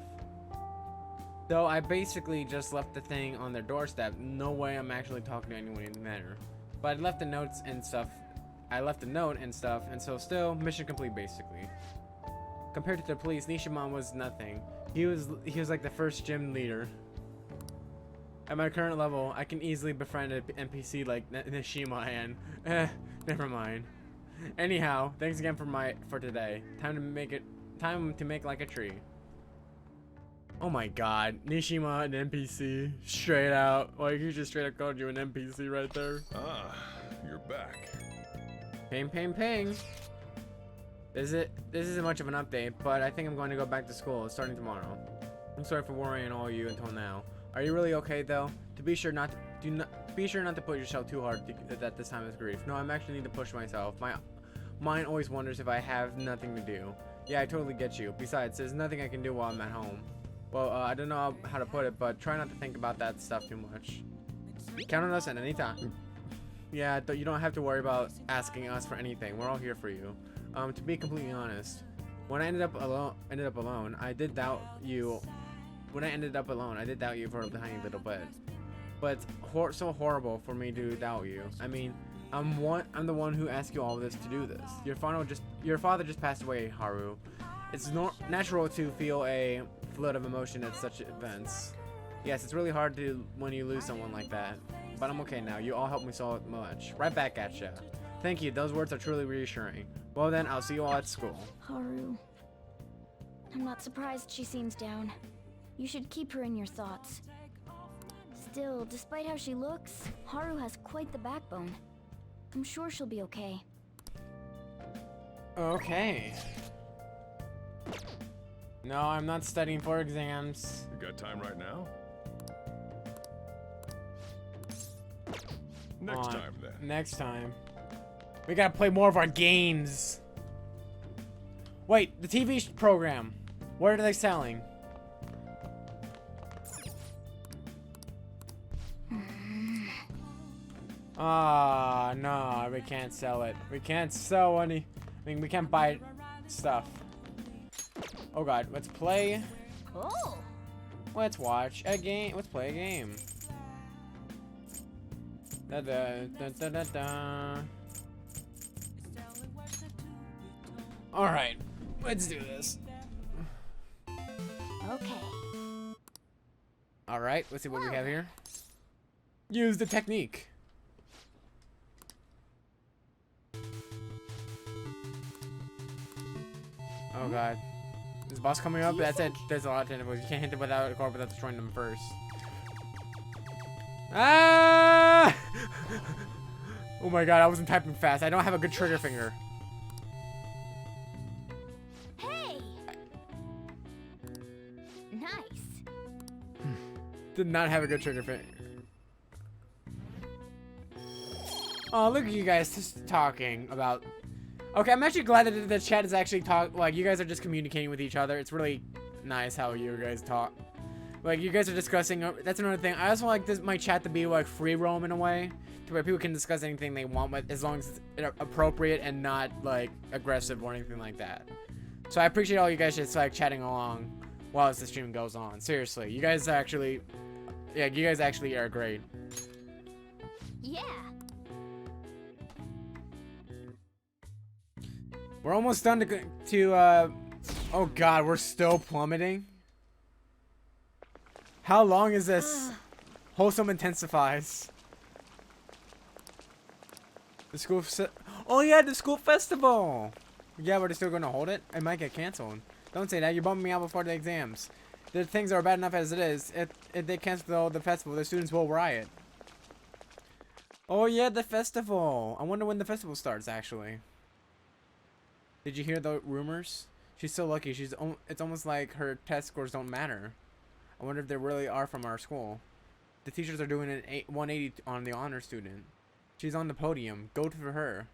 Though I basically just left the thing on their doorstep. No way I'm actually talking to anyone in the matter. But I left the notes and stuff. I left a note and stuff, and so still mission complete basically. Compared to the police, Nishiman was nothing. He was like the first gym leader. At my current level, I can easily befriend an NPC like Nishima and never mind. Anyhow, thanks again for today. Time to make like a tree. Oh my god, Nishima, an NPC, straight out. Like, he just straight up called you an NPC right there. Ah, you're back. Ping, ping, ping. This isn't much of an update, but I think I'm going to go back to school starting tomorrow. I'm sorry for worrying all you until now. Are you really okay though? Be sure not to put yourself too hard at this time of grief. No, I'm actually need to push myself. My mind always wonders if I have nothing to do. Yeah, I totally get you. Besides, there's nothing I can do while I'm at home. Well, I don't know how to put it, but try not to think about that stuff too much. Count on us at any time. Yeah, you don't have to worry about asking us for anything. We're all here for you. To be completely honest, when I ended up alone, I did doubt you. When I ended up alone, I did doubt you for a tiny little bit. But it's so horrible for me to doubt you. I mean, I'm the one who asked you all this to do this. Your father just passed away, Haru. It's natural to feel a flood of emotion at such events. Yes, it's really hard when you lose someone like that. But I'm okay now. You all helped me so much. Right back at ya. Thank you. Those words are truly reassuring. Well then, I'll see you all at school. Haru. I'm not surprised she seems down. You should keep her in your thoughts. Still, despite how she looks, Haru has quite the backbone. I'm sure she'll be okay. Okay. No, I'm not studying for exams. You got time right now? Next time, then. Next time. We gotta play more of our games. Wait, the TV program. What are they selling? Ah, no, we can't sell it. We can't sell any. I mean, we can't buy stuff. Oh god, let's play. Oh. Let's watch a game. Let's play a game. Da da da da da da. All right, let's do this. Okay. All right, let's see what we have here. Use the technique. Oh god. Is the boss coming up? That's it. There's a lot of tentacles. You can't hit them without a core without destroying them first. Ah! Oh my god, I wasn't typing fast. I don't have a good trigger finger. Hey! Nice. Did not have a good trigger finger. Oh, look at you guys just talking about... Okay, I'm actually glad that the chat is actually like, you guys are just communicating with each other. It's really nice how you guys talk. Like, you guys are discussing, that's another thing. I also like my chat to be like free roam in a way, to where people can discuss anything they want with, as long as it's appropriate and not like aggressive or anything like that. So I appreciate all you guys just like chatting along while the stream goes on. Seriously, you guys actually, yeah, you guys actually are great. Yeah. We're almost done to oh god, we're still plummeting. How long is this? Wholesome intensifies. The school. Oh yeah, the school festival. Yeah, but they're still gonna hold it. It might get canceled. Don't say that. You're bumming me out before the exams. The things are bad enough as it is. If they cancel the festival, the students will riot. Oh yeah, the festival. I wonder when the festival starts. Actually. Did you hear the rumors? She's so lucky. It's almost like her test scores don't matter. I wonder if they really are from our school. The teachers are doing an 180 on the honor student. She's on the podium. Go for her.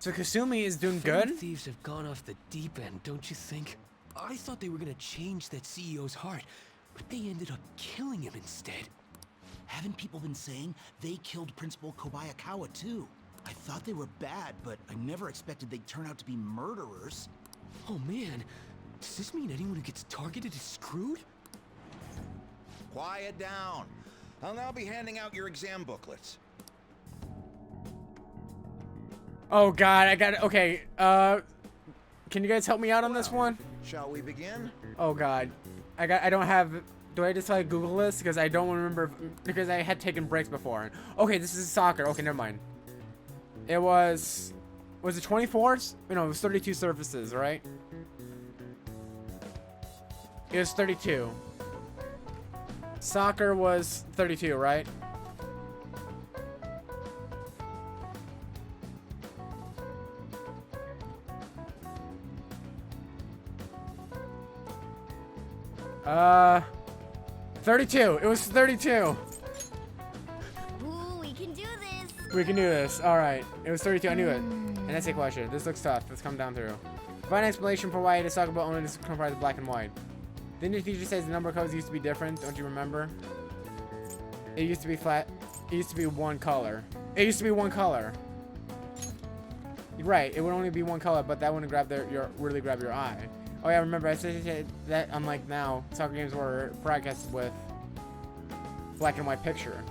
So Kasumi is doing good? Thieves have gone off the deep end, don't you think? I thought they were gonna change that CEO's heart, but they ended up killing him instead. Haven't people been saying they killed Principal Kobayakawa too? I thought they were bad, but I never expected they'd turn out to be murderers. Oh man, does this mean anyone who gets targeted is screwed? Quiet down. I'll now be handing out your exam booklets. Oh god, I got it. Okay, can you guys help me out on this one? Shall we begin? Oh god. I don't have, do I just like Google this? Because I don't remember, because I had taken breaks before. Okay, this is soccer. Okay, never mind. It was it 24? No, it was 32 surfaces, right? It was 32. Soccer was 32, right? Uh, 32. It was 32. Ooh, we can do this. We can do this. All right. It was 32. I knew it. And that's a question. This looks tough. Let's come down through. Find an explanation for why it is talk about only this comprised of black and white. Didn't your teacher say the number codes used to be different? Don't you remember? It used to be flat. It used to be one color. It used to be one color. Right. It would only be one color, but that wouldn't grab really grab your eye. Oh yeah, remember I said that unlike now, soccer games were broadcasted with black and white picture.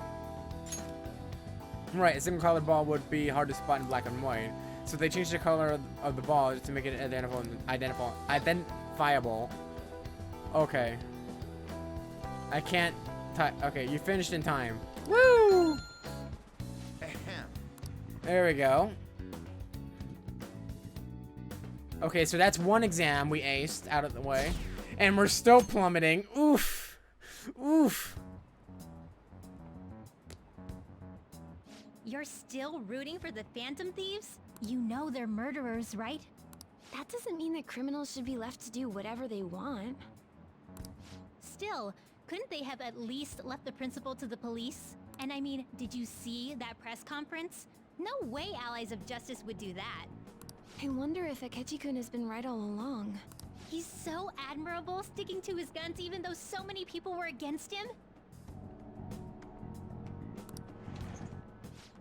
Right, a single colored ball would be hard to spot in black and white. So they changed the color of the ball just to make it identifiable. Okay. I can't okay, you finished in time. Woo! There we go. Okay, so that's one exam we aced out of the way. And we're still plummeting. Oof. Oof. You're still rooting for the Phantom Thieves? You know they're murderers, right? That doesn't mean that criminals should be left to do whatever they want. Still, couldn't they have at least left the principal to the police? And I mean, did you see that press conference? No way allies of justice would do that. I wonder if Akechi-kun has been right all along. He's so admirable, sticking to his guns even though so many people were against him.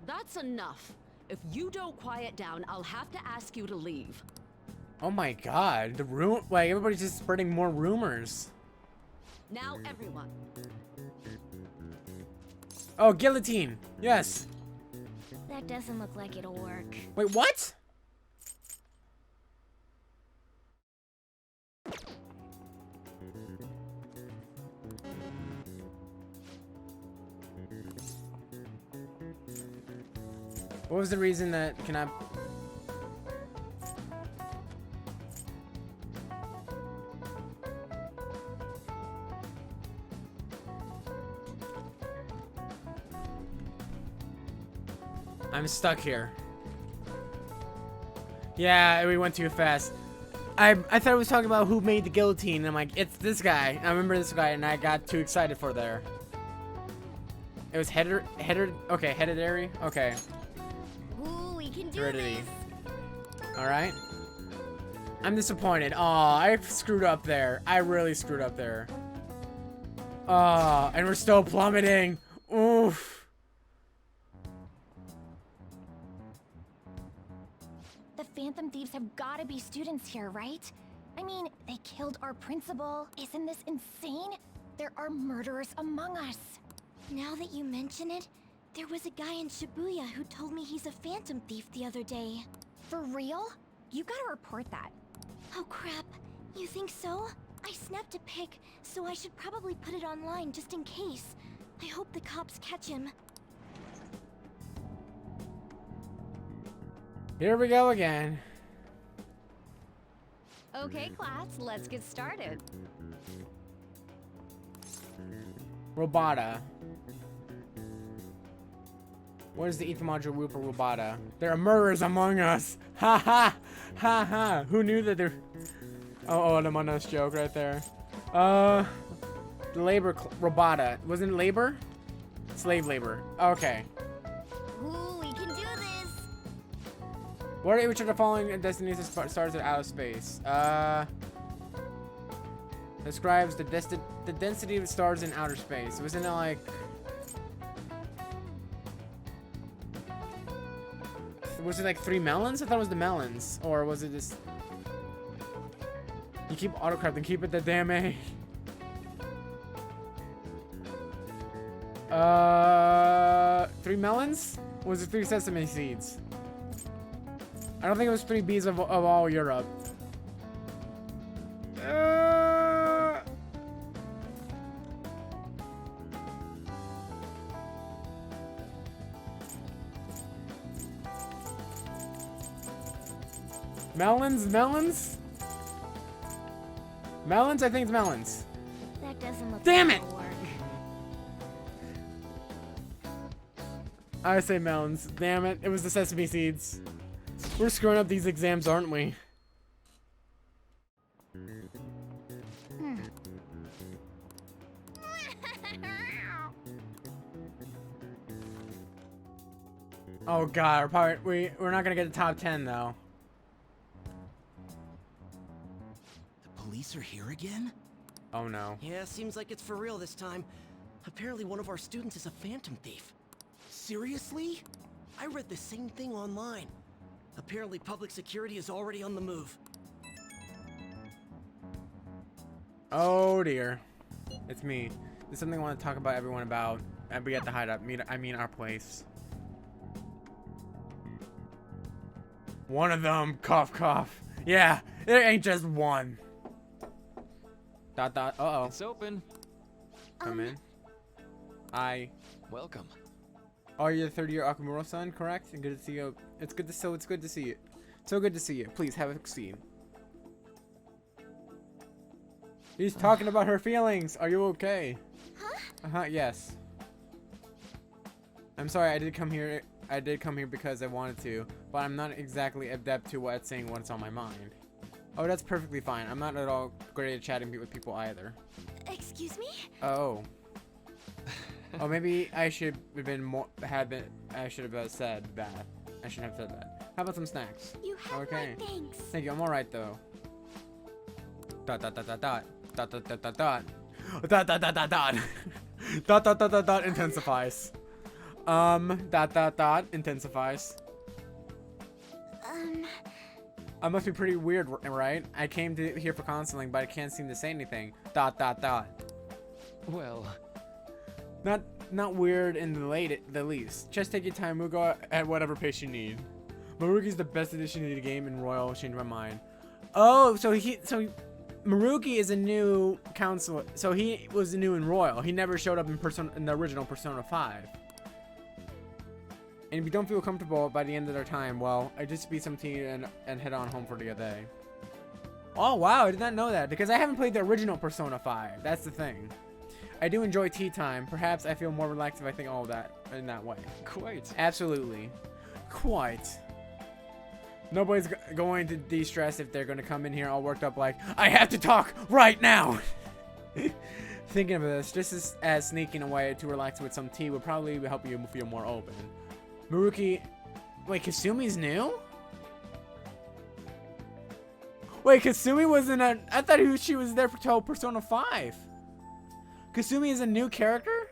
That's enough. If you don't quiet down, I'll have to ask you to leave. Oh my god, like everybody's just spreading more rumors. Now everyone. Oh, guillotine. Yes. That doesn't look like it'll work. Wait, what? What was the reason that I'm stuck here. Yeah, we went too fast. I thought it was talking about who made the guillotine, and I'm like, it's this guy. I remember this guy, and I got too excited for there. It was hereditary? Okay. Ooh, we can do Heredity. this. Alright. I'm disappointed. Aw, I screwed up there. I really screwed up there. Aw, and we're still plummeting. Oof. The Phantom Thieves have gotta be students here, right? I mean, they killed our principal. Isn't this insane? There are murderers among us. Now that you mention it, there was a guy in Shibuya who told me he's a Phantom Thief the other day. For real? You've got to report that. Oh crap. You think so? I snapped a pic, so I should probably put it online just in case. I hope the cops catch him. Here we go again. Okay, class, let's get started. Robota. What is the ether module root for Robota? There are murderers among us. Ha ha ha ha. Who knew that there? Oh, an Among Us joke right there. The labor Robota. Wasn't it labor? Slave labor. Okay. Ooh, we can do this. What are each of the following destinations stars in outer space? Describes the density of stars in outer space. Wasn't it like? Was it like 3 melons? I thought it was the melons. Or was it just... You keep autocraft and keep it the damn A. 3 melons? Or was it 3 sesame seeds? I don't think it was 3 bees of all Europe. Melons? Melons? I think it's melons. That doesn't look Damn like it! it'll work. I say melons. Damn it. It was the sesame seeds. We're screwing up these exams, aren't we? Oh god, we're not gonna get the top 10 though. The police are here again? Oh no. Yeah, seems like it's for real this time. Apparently one of our students is a phantom thief. Seriously? I read the same thing online. Apparently public security is already on the move. Oh dear. It's me. There's something I want to talk about everyone about. And we at the hideout. I mean our place. One of them. Cough cough. Yeah, there ain't just one. Dot dot. Uh-oh. It's open. Come in. Welcome. Oh, you're the third-year Okumura son, correct? And good to see you. It's good to see you. So good to see you. Please have a seat. He's talking about her feelings. Are you okay? Huh? Yes. I'm sorry. I did come here because I wanted to, but I'm not exactly adept to saying what's on my mind. Oh, that's perfectly fine. I'm not at all great at chatting with people either. Excuse me? Oh. Oh, maybe I should have been more. I should have said that. I shouldn't have said that. How about some snacks? You have Okay. my thanks. Thank you. I'm all right though. Dot dot dot dot dot dot dot dot dot dot dot dot dot dot dot dot dot dot dot intensifies. Dot dot dot intensifies. I must be pretty weird, right? I came here for counseling, but I can't seem to say anything. Dot dot dot. Well, Not weird in the least. Just take your time. We'll go at whatever pace you need. Maruki's the best addition to the game, and Royal changed my mind. Oh, so Maruki is a new counselor. So he was new in Royal. He never showed up in the original Persona 5. And if you don't feel comfortable by the end of their time, well, I just beat some tea and head on home for the day. Oh wow, I did not know that because I haven't played the original Persona 5. That's the thing. I do enjoy tea time. Perhaps I feel more relaxed if I think all of that in that way. quite. Absolutely. Quite. Nobody's going to de-stress if they're going to come in here all worked up like, I have to talk right now! Thinking of this, just as sneaking away to relax with some tea would probably help you feel more open. Maruki... Wait, Kasumi's new? Wait, Kasumi was in a... I thought she was there for Persona 5. Kasumi is a new character?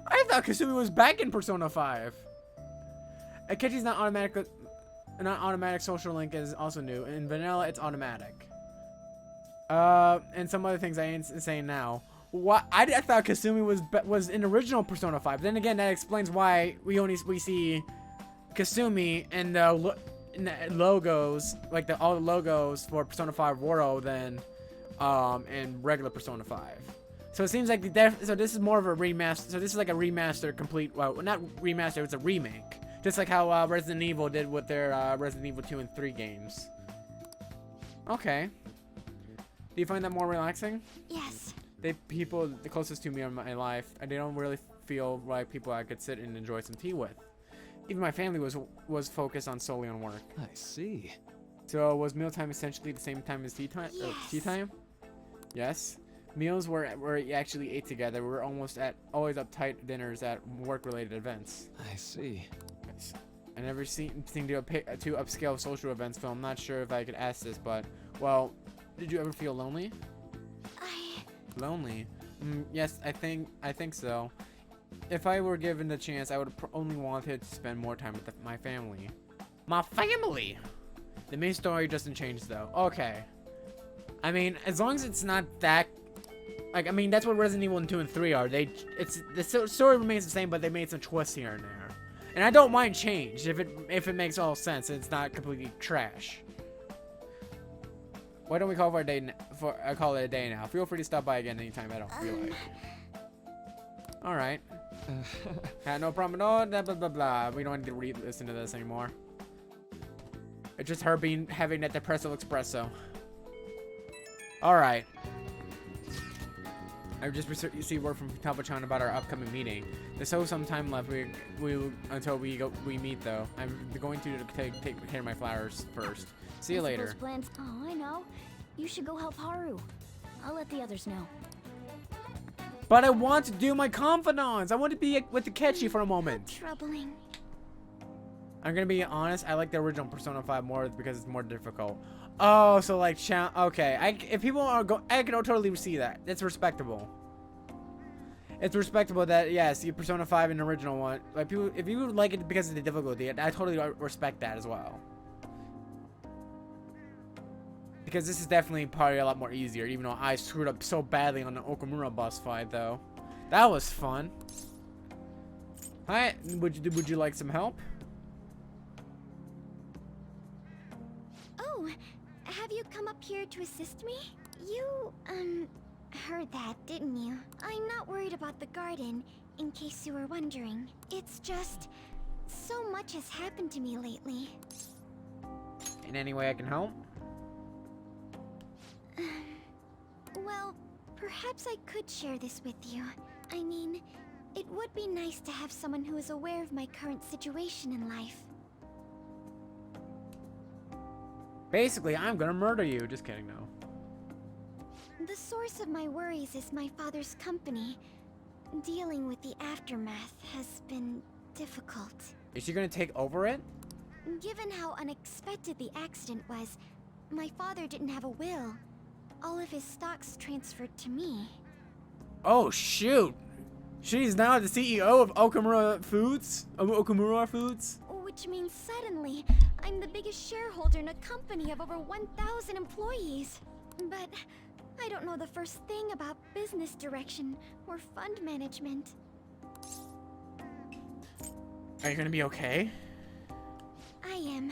I thought Kasumi was back in Persona 5. Akechi's not automatic social link is also new. In vanilla, it's automatic. And some other things I ain't saying now. What I thought Kasumi was in original Persona 5. Then again, that explains why we see Kasumi and logos, like all the logos for Persona 5 World than in regular Persona 5. So it seems like so this is more of a remaster. So this is like a remaster complete. Well, not remaster. It's a remake. Just like how Resident Evil did with their Resident Evil 2 and 3 games. Okay. Do you find that more relaxing? Yes. People the closest to me in my life, and they don't really feel like people I could sit and enjoy some tea with. Even my family was focused solely on work. I see. So was mealtime essentially the same time as tea time? Yes. Tea time? Yes. Meals were you actually ate together. We were always at uptight dinners at work-related events. I see. Yes. I never seen to upscale social events, so I'm not sure if I could ask this, but well, did you ever feel lonely? Lonely? Yes, I think so. If I were given the chance, I would only wanted to spend more time with my family. My family! The main story doesn't change though. Okay. I mean, as long as it's not that... Like, I mean, that's what Resident Evil 2 and 3 are. The story remains the same, but they made some twists here and there. And I don't mind change if it makes all sense and it's not completely trash. Why don't we call it a day? Call it a day now. Feel free to stop by again anytime I don't feel like. All right. Had no problem at all. Blah blah blah blah. We don't need to re-listen to this anymore. It's just her having that depressive espresso. All right. I just received word from Tabo-chan about our upcoming meeting. There's still some time left. Until we meet though. I'm going to take care of my flowers first. See you later. Plans. Oh, I know. You should go help Haru. I'll let the others know. But I want to do my confidants. I want to be with Takechi for a moment. Troubling. I'm gonna be honest. I like the original Persona 5 more because it's more difficult. Oh, so like, okay. If people are I can totally see that. It's respectable. It's respectable that yes, you Persona 5 and the original one. Like people, if you like it because of the difficulty, I totally respect that as well. Because this is definitely probably a lot more easier, even though I screwed up so badly on the Okumura boss fight, though. That was fun. Hi, would you like some help? Oh, have you come up here to assist me? You, heard that, didn't you? I'm not worried about the garden, in case you were wondering. It's just, so much has happened to me lately. In any way I can help? Well, perhaps I could share this with you. I mean, it would be nice to have someone who is aware of my current situation in life. Basically, I'm gonna murder you. Just kidding, no. The source of my worries is my father's company. Dealing with the aftermath has been difficult. Is she gonna take over it? Given how unexpected the accident was, my father didn't have a will. All of his stocks transferred to me. Oh shoot! She's now the CEO of Okumura Foods? Okumura Foods? Which means suddenly, I'm the biggest shareholder in a company of over 1,000 employees. But I don't know the first thing about business direction or fund management. Are you gonna be okay? I am.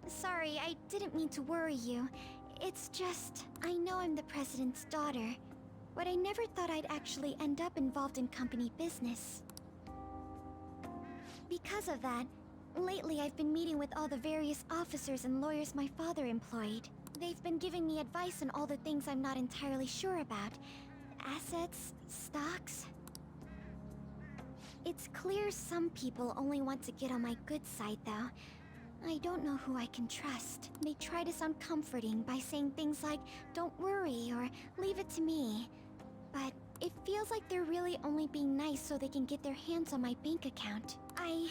Sorry, I didn't mean to worry you. It's just, I know I'm the president's daughter, but I never thought I'd actually end up involved in company business. Because of that, lately I've been meeting with all the various officers and lawyers my father employed. They've been giving me advice on all the things I'm not entirely sure about. Assets, stocks. It's clear some people only want to get on my good side though. I don't know who I can trust. They try to sound comforting by saying things like, don't worry, or leave it to me. But it feels like they're really only being nice so they can get their hands on my bank account. I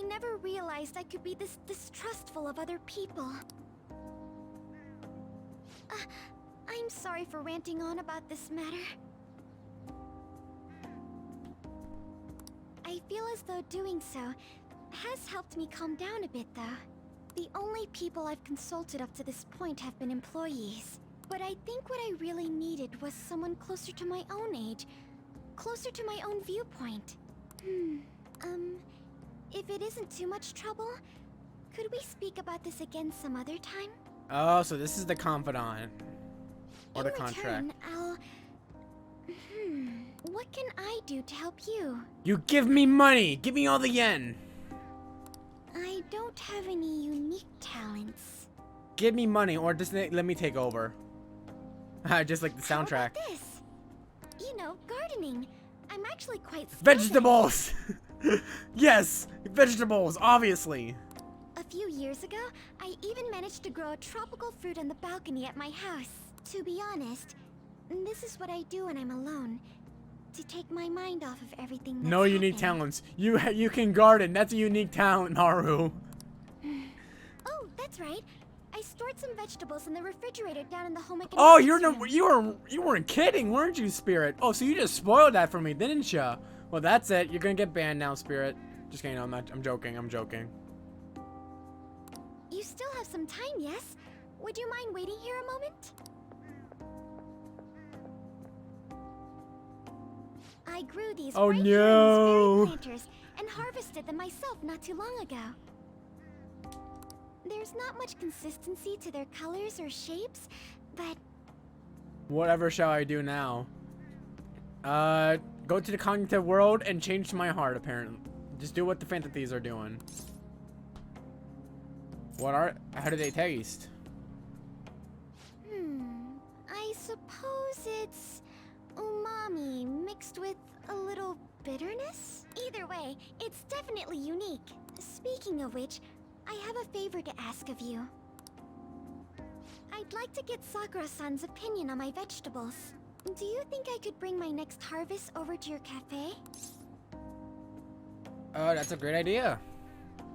never realized I could be this distrustful of other people. I'm sorry for ranting on about this matter. I feel as though doing so has helped me calm down a bit, though. The only people I've consulted up to this point have been employees. But I think what I really needed was someone closer to my own age. Closer to my own viewpoint. If it isn't too much trouble, Could we speak about this again some other time? Oh, so this is the confidant. Or the In contract. return, I'll... What can I do to help you? You give me money! Give me all the yen! I don't have any unique talents. Give me money, or just let me take over. Just like the How soundtrack. about this? You know, gardening. I'm actually quite skilled at it. Vegetables! Yes! Vegetables, obviously! A few years ago, I even managed to grow a tropical fruit on the balcony at my house. To be honest, this is what I do when I'm alone. To take my mind off of everything that's No unique happened. talents. You can garden. That's a unique talent, Naru. Oh, that's right. I stored some vegetables in the refrigerator down in the home economics Oh, room. you weren't kidding, weren't you, Spirit? Oh, so you just spoiled that for me, didn't ya? Well, that's it. You're gonna get banned now, Spirit. Just kidding. I'm joking. I'm joking. You still have some time, yes? Would you mind waiting here a moment? I grew these Oh, right here in no. these berry planters and harvested them myself not too long ago. There's not much consistency to their colors or shapes, but Whatever shall I do now? Go to the cognitive world and change my heart, apparently. Just do what the fantasies are doing. How do they taste? I suppose it's umami mixed with a little bitterness? Either way, it's definitely unique. Speaking of which, I have a favor to ask of you. I'd like to get Sakura-san's opinion on my vegetables. Do you think I could bring my next harvest over to your cafe? Oh, that's a great idea.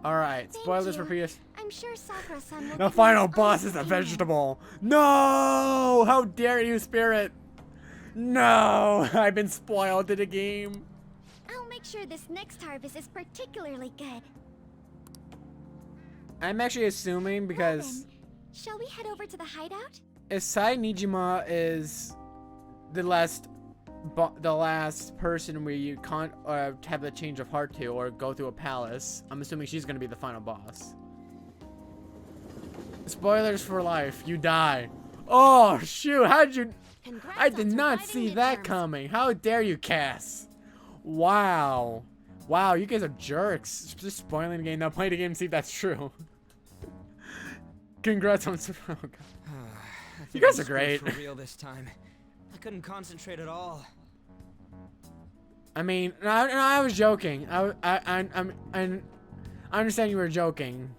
Alright, Thank spoilers you. for PS. I'm sure Sakura-san will The give me final his boss honest is a opinion. vegetable. No! How dare you, Spirit? No! I've been spoiled to the game. I'll make sure this next harvest is particularly good. I'm actually assuming Well because then, shall we head over to the hideout? if Sai Nijima is the last person where you can't have a change of heart to or go through a palace, I'm assuming she's gonna be the final boss. Spoilers for life. You die. Oh shoot! How'd you? Congrats I on did not surviving see that midterms. coming. How dare you, Cass? Wow. Wow, you guys are jerks. Just spoiling the game. Now play the game and see if that's true. Congrats on oh, God. You guys are great. For real this time. I couldn't concentrate at all. I mean, I was joking. I understand you were joking.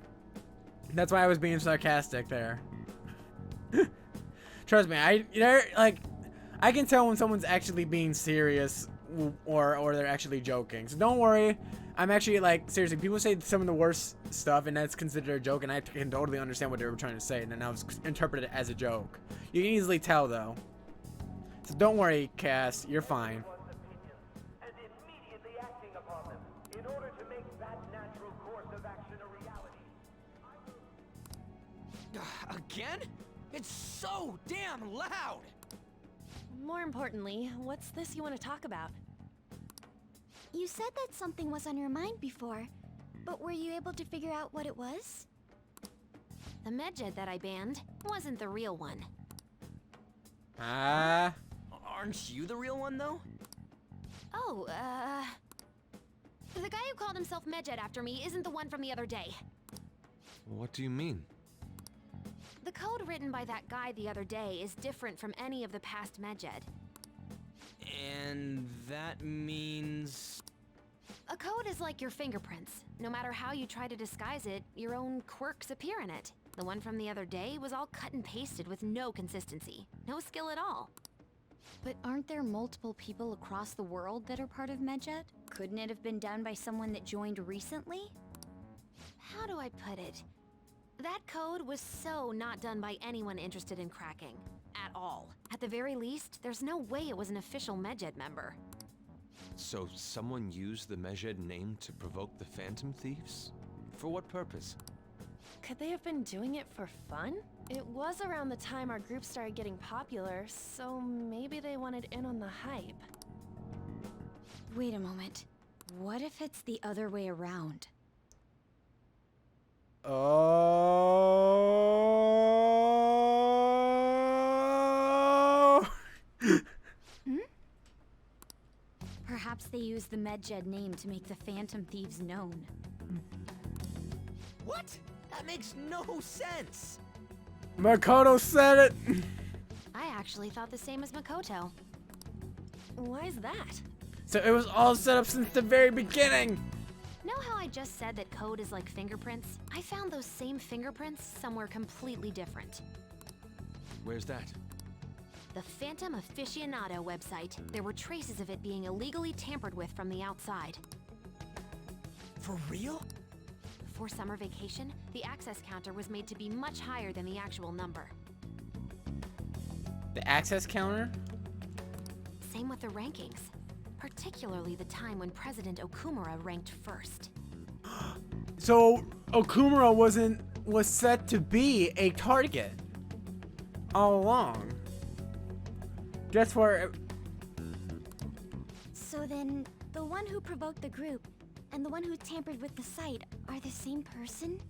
That's why I was being sarcastic there. Trust me, I can tell when someone's actually being serious or they're actually joking. So don't worry. I'm actually seriously. People say some of the worst stuff, and that's considered a joke, and I can totally understand what they were trying to say, and then I was interpreted it as a joke. You can easily tell though. So don't worry, Cass. You're fine. And immediately acting upon them in order to make that natural course of action a reality. Again? It's so damn loud! More importantly, what's this you want to talk about? You said that something was on your mind before, but were you able to figure out what it was? The medjed that I banned wasn't the real one. Ah. Aren't you the real one, though? Oh, the guy who called himself Medjed after me isn't the one from the other day. What do you mean? The code written by that guy the other day is different from any of the past Medjed. And that means... A code is like your fingerprints. No matter how you try to disguise it, your own quirks appear in it. The one from the other day was all cut and pasted with no consistency. No skill at all. But aren't there multiple people across the world that are part of Medjed? Couldn't it have been done by someone that joined recently? How do I put it? That code was so not done by anyone interested in cracking. At all. At the very least, there's no way it was an official Medjed member. So someone used the Medjed name to provoke the Phantom Thieves? For what purpose? Could they have been doing it for fun? It was around the time our group started getting popular, so maybe they wanted in on the hype. Wait a moment. What if it's the other way around? Oh. Perhaps they used the Medjed name to make the Phantom Thieves known. What? That makes no sense. Makoto said it. I actually thought the same as Makoto. Why's that? So it was all set up since the very beginning. Know how I just said that code is like fingerprints? I found those same fingerprints somewhere completely different. Where's that? The Phantom Aficionado website. There were traces of it being illegally tampered with from the outside. For real? For summer vacation, the access counter was made to be much higher than the actual number. The access counter? Same with the rankings. Particularly the time when President Okumura ranked first. So Okumura was set to be a target all along. Just for. So then, the one who provoked the group and the one who tampered with the site are the same person?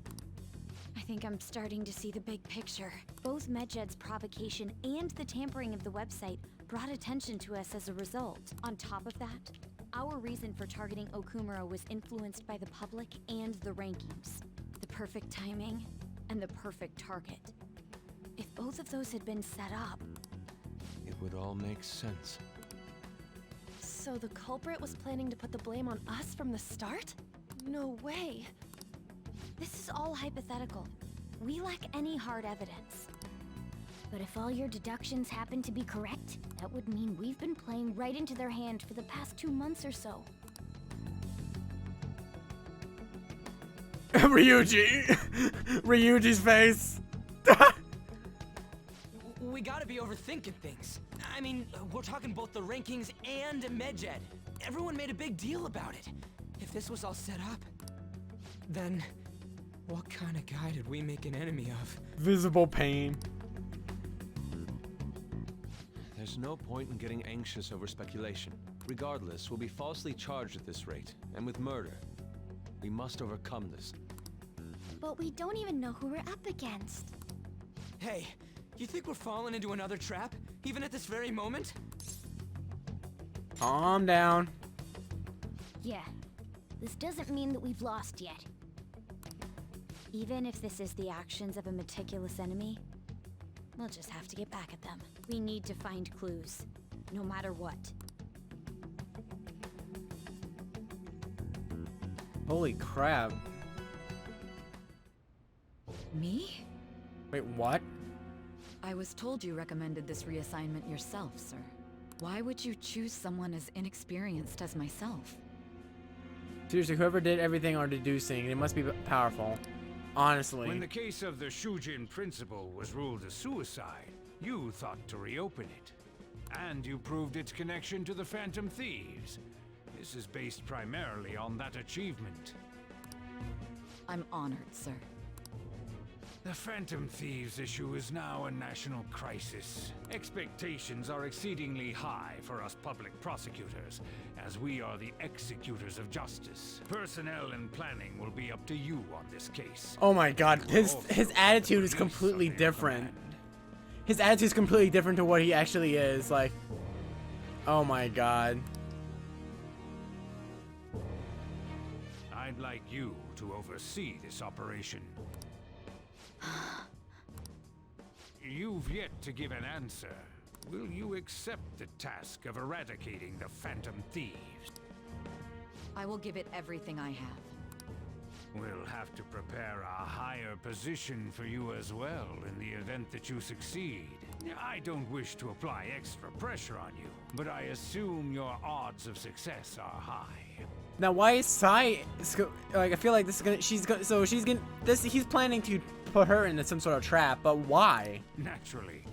I think I'm starting to see the big picture. Both Medjed's provocation and the tampering of the website brought attention to us as a result. On top of that, our reason for targeting Okumura was influenced by the public and the rankings. The perfect timing and the perfect target. If both of those had been set up... It would all make sense. So the culprit was planning to put the blame on us from the start? No way. This is all hypothetical. We lack any hard evidence. But if all your deductions happen to be correct, that would mean we've been playing right into their hand for the past 2 months or so. Ryuji's face. We gotta be overthinking things. I mean, we're talking both the rankings and Medjed. Everyone made a big deal about it. If this was all set up, then what kind of guy did we make an enemy of? Visible pain. There's no point in getting anxious over speculation. Regardless, we'll be falsely charged at this rate, and with murder. We must overcome this. But we don't even know who we're up against. Hey, you think we're falling into another trap, even at this very moment? Calm down. Yeah, this doesn't mean that we've lost yet. Even if this is the actions of a meticulous enemy, we'll just have to get back at them. We need to find clues, no matter what. Holy crap. Me? Wait, what? I was told you recommended this reassignment yourself, sir. Why would you choose someone as inexperienced as myself? Seriously, whoever did everything or deducing, it must be powerful. Honestly. When the case of the Shujin principal was ruled a suicide, you thought to reopen it. And you proved its connection to the Phantom Thieves. This is based primarily on that achievement. I'm honored, sir. The Phantom Thieves issue is now a national crisis. Expectations are exceedingly high for us public prosecutors, as we are the executors of justice. Personnel and planning will be up to you on this case. Oh my god, his attitude is completely different. His attitude is completely different to what he actually is. Like, oh my god. I'd like you to oversee this operation. You've yet to give an answer. Will you accept the task of eradicating the Phantom Thieves? I will give it everything I have. We'll have to prepare a higher position for you as well in the event that you succeed. I don't wish to apply extra pressure on you, but I assume your odds of success are high. Now, why is Sai like? I feel like this is gonna. He's planning to put her into some sort of trap, but why? Naturally,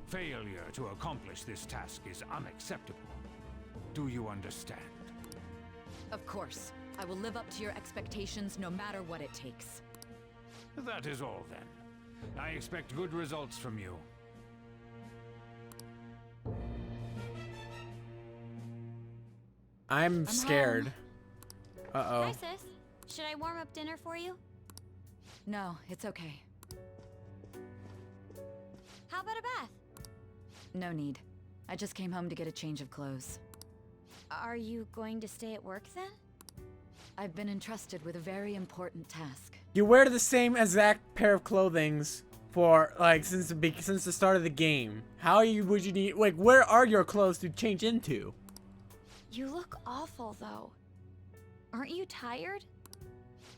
failure to accomplish this task is unacceptable. Do you understand? Of course. I will live up to your expectations no matter what it takes. That is all then. I expect good results from you. I'm scared. Hi, sis. Should I warm up dinner for you? No, it's okay. How about a bath? No need. I just came home to get a change of clothes. Are you going to stay at work then? I've been entrusted with a very important task. You wear the same exact pair of clothings for like since the start of the game. How would you need like where are your clothes to change into? You look awful though. Aren't you tired?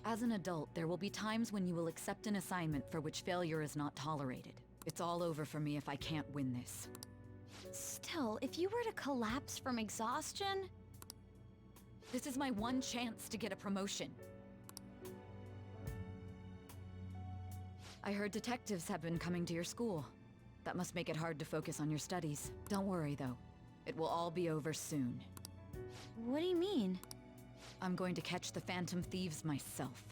As an adult, there will be times when you will accept an assignment for which failure is not tolerated. It's all over for me if I can't win this. Still, if you were to collapse from exhaustion... This is my one chance to get a promotion. I heard detectives have been coming to your school. That must make it hard to focus on your studies. Don't worry though. It will all be over soon. What do you mean? I'm going to catch the Phantom Thieves myself.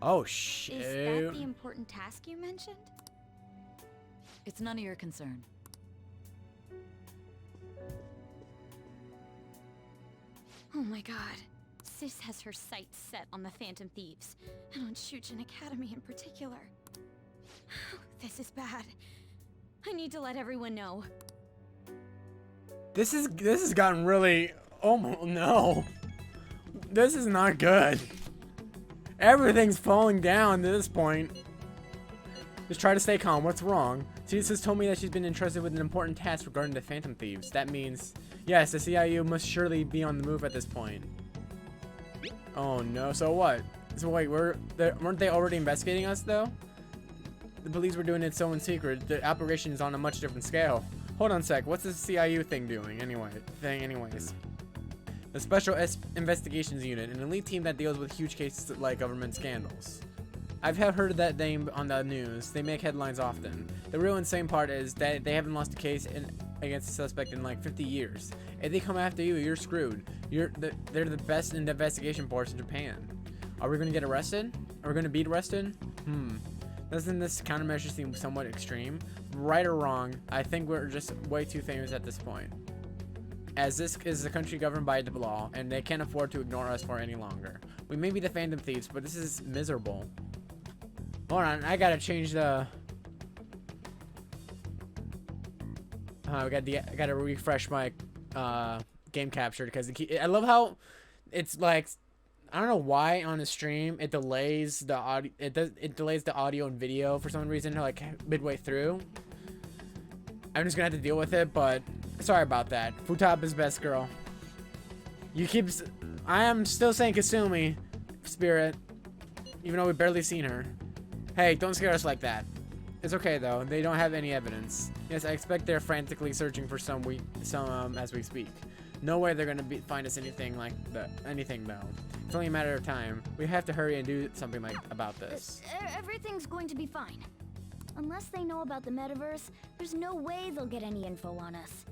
Oh shit. Is that the important task you mentioned? It's none of your concern. Oh my god. Sis has her sights set on the Phantom Thieves, and on Shujin Academy in particular. This is bad. I need to let everyone know. This has gotten really no. This is not good. Everything's falling down to this point. Just try to stay calm. What's wrong? Jesus told me that she's been entrusted with an important task regarding the Phantom Thieves. That means, yes, the CIU must surely be on the move at this point. Oh no, so what? So wait, weren't they already investigating us though? The police were doing it so in secret. The operation is on a much different scale. Hold on a sec, what's the CIU thing doing anyways? The Special Investigations Unit, an elite team that deals with huge cases like government scandals. I've heard that name on the news. They make headlines often. The real insane part is that they haven't lost a case against a suspect in like 50 years. If they come after you, you're screwed. They're the best in the investigation force in Japan. Are we gonna get arrested? Are we gonna be arrested? Doesn't this countermeasure seem somewhat extreme? Right or wrong, I think we're just way too famous at this point. As this is a country governed by the law, and they can't afford to ignore us for any longer. We may be the Phantom Thieves, but this is miserable. Hold on, I gotta change the... I gotta refresh my game capture because I love how it's like, I don't know why on the stream it delays the audio. It delays the audio and video for some reason, like midway through. I'm just gonna have to deal with it, but sorry about that. Futaba is best girl. I am still saying Kasumi, Spirit, even though we've barely seen her. Hey, don't scare us like that. It's okay though. They don't have any evidence. Yes, I expect they're frantically searching for some as we speak. No way they're gonna find us anything though. It's only a matter of time. We have to hurry and do something about this. Everything's going to be fine. Unless they know about the metaverse, there's no way they'll get any info on us.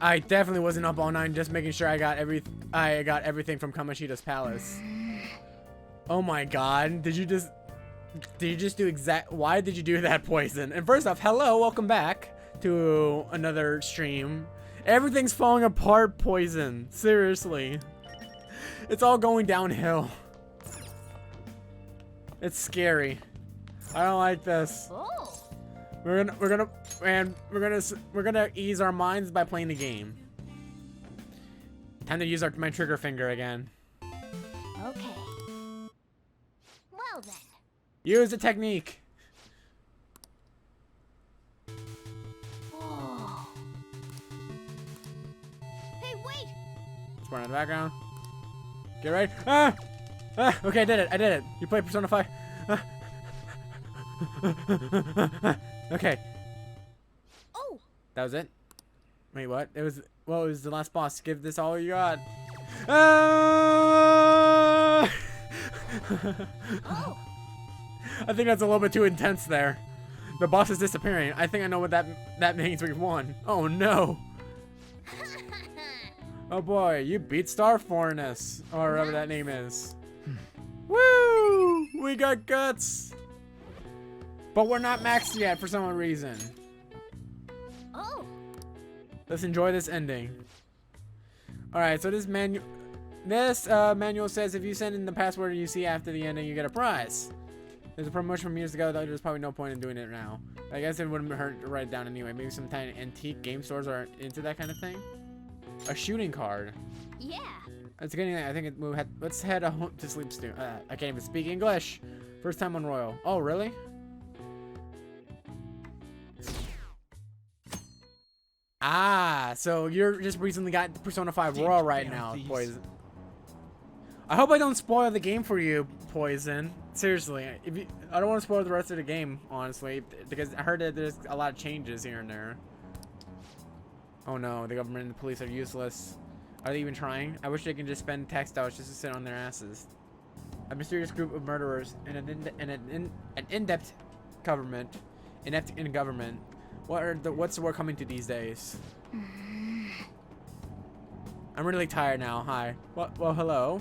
I definitely wasn't up all night just making sure I got everything from Kamoshida's palace. Oh my god, did you just do why did you do that, Poison? And first off, hello, welcome back to another stream. Everything's falling apart, Poison. Seriously. It's all going downhill. It's scary. I don't like this. Oh. We're gonna ease our minds by playing the game. Time to use my trigger finger again. Okay. Well then. Use the technique. Whoa. Hey, wait! Spawn in the background. Get ready. Ah! Ah! Okay, I did it. You played Persona 5. Ah. Okay. Oh! That was it? Wait, what? It was the last boss. Give this all you got. Ah! Oh! I think that's a little bit too intense there. The boss is disappearing. I think I know what that means. We've won. Oh no. Oh boy, you beat Star Fornus, or whatever that name is. Woo! We got guts. But we're not maxed yet for some reason. Oh. Let's enjoy this ending. All right, so this This manual says if you send in the password you see after the ending, you get a prize. There's a promotion from years ago, though there's probably no point in doing it now. I guess it wouldn't hurt to write it down anyway. Maybe some tiny antique game stores are into that kind of thing. A shooting card. Yeah. That's getting. I think let's head home to sleep soon. I can't even speak English. First time on Royal. Oh, really? Ah, so you're just recently got Persona 5 Royal right now, Poison. I hope I don't spoil the game for you, Poison. Seriously, I don't want to spoil the rest of the game, honestly, because I heard that there's a lot of changes here and there. Oh no, the government and the police are useless. Are they even trying? I wish they could just spend textiles just to sit on their asses. A mysterious group of murderers and an in-depth government. Inept in government. What's the word coming to these days? I'm really tired now. Hi. Well, hello.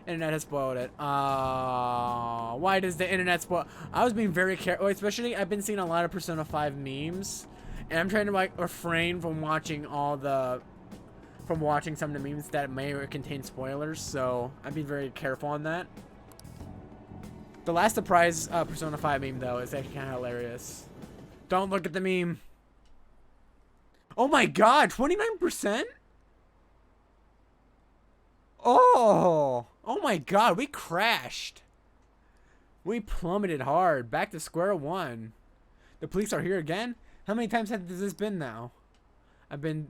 Internet has spoiled it. Why does the internet spoil? I was being very careful, especially I've been seeing a lot of Persona 5 memes, and I'm trying to like refrain from watching some of the memes that may contain spoilers. So I'm being very careful on that. The last surprise Persona 5 meme though is actually kind of hilarious. Don't look at the meme. Oh my god, 29%? Oh my god, we crashed. We plummeted hard. Back to square one. The police are here again? How many times has this been now? I've been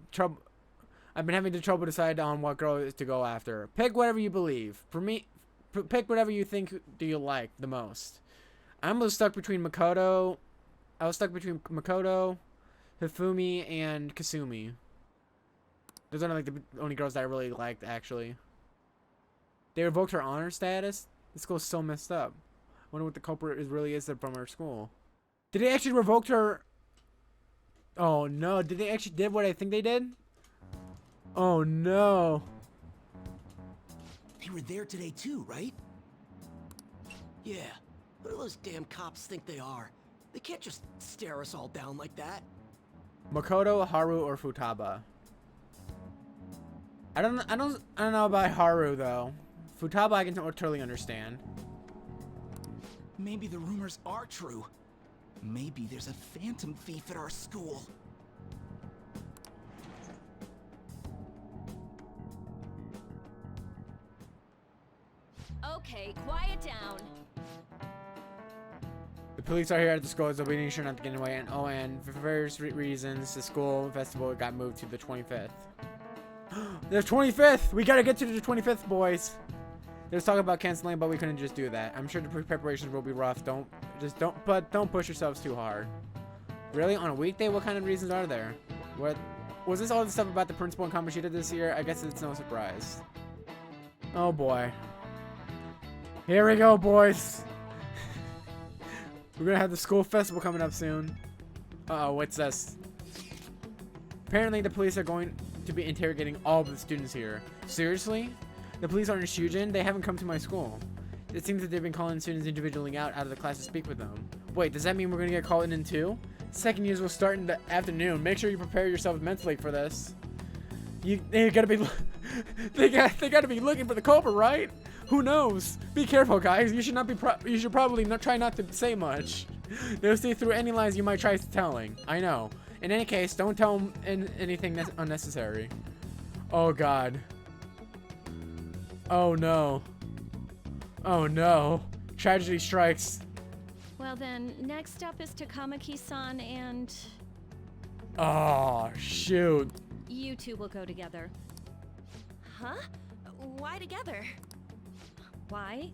having the trouble decide on what girl to go after. Pick whatever you believe. For me, pick whatever you think do you like the most. I was stuck between Makoto, Hifumi, and Kasumi. Those are like the only girls that I really liked, actually. They revoked her honor status? This school's so messed up. I wonder what the culprit really is from her school. Did they actually revoke her? Oh no, did they actually did what I think they did? Oh no. They were there today too, right? Yeah. Who do those damn cops think they are? They can't just stare us all down like that. Makoto, Haru, or Futaba? I don't know about Haru though. Futaba I can totally understand. Maybe the rumors are true. Maybe there's a phantom thief at our school. Okay, quiet down. The police are here at the school, so we need sure not to get away. And for various reasons, the school festival got moved to the 25th. The 25th! We gotta get to the 25th, boys. There's talk about canceling, but we couldn't just do that. I'm sure the preparations will be rough. Don't push yourselves too hard. Really? On a weekday? What kind of reasons are there? What was this all the stuff about the principal and Kamoshida this year? I guess it's no surprise. Oh boy. Here we go, boys. We're gonna have the school festival coming up soon. Uh-oh, what's this? Apparently the police are going to be interrogating all of the students here. Seriously? The police aren't in Shujin? They haven't come to my school. It seems that they've been calling students individually out of the class to speak with them. Wait, does that mean we're gonna get called in too? Second years will start in the afternoon. Make sure you prepare yourself mentally for this. They gotta be they gotta be looking for the culprit, right? Who knows? Be careful, guys. You should probably try not to say much. They'll see through any lies you might try telling. I know. In any case, don't tell them anything unnecessary. Oh god. Oh no. Oh no. Tragedy strikes. Well then, next up is Takamaki-san and... Oh, shoot. You two will go together. Huh? Why together? Why?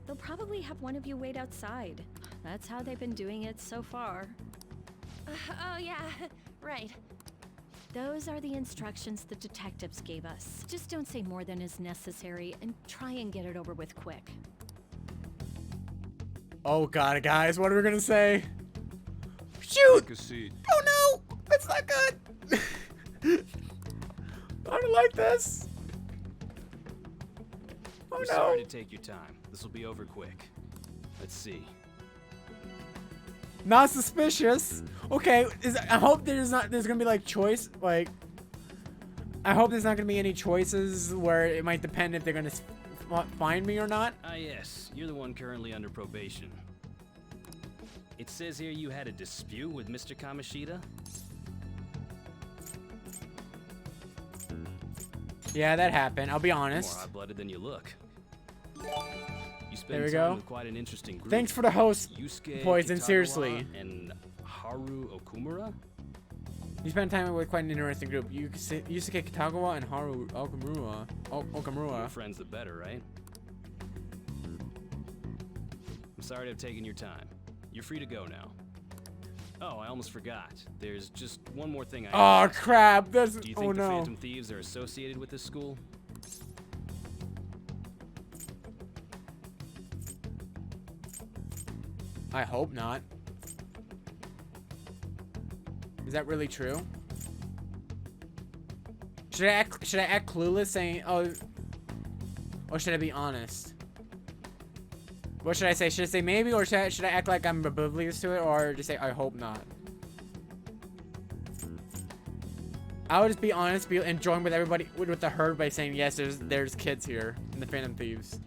They'll probably have one of you wait outside. That's how they've been doing it so far. Oh yeah, right. Those are the instructions the detectives gave us. Just don't say more than is necessary and try and get it over with quick. Oh god, guys, what are we gonna say? Shoot! Take a seat. Oh no! That's not good! I don't like this. Oh We're no. sorry to take your time. This will be over quick. Let's see. Not suspicious. Okay, I hope there's gonna be like choice, like I hope there's not gonna be any choices where it might depend if they're gonna find me or not. Ah, yes. You're the one currently under probation. It says here you had a dispute with Mr. Kamoshida? Yeah, that happened. I'll be honest. More hot-blooded than you look. You spend There we time go. with quite an interesting group. Thanks for the host, Yusuke Poison. Kitagawa Seriously. And Haru Okumura? You spent time with quite an interesting group. Yusuke Kitagawa and Haru Okumura. Okumura. More friends the better, right? I'm sorry to have taken your time. You're free to go now. Oh, I almost forgot. There's just one more thing Oh crap! That's Do you think the no. Phantom Thieves are associated with this school? I hope not. Is that really true? Should I act clueless saying or should I be honest? What should I say? Should I say maybe, or should I act like I'm oblivious to it, or just say I hope not? I would just be honest, and join with everybody with the herd by saying yes. There's kids here in the Phantom Thieves.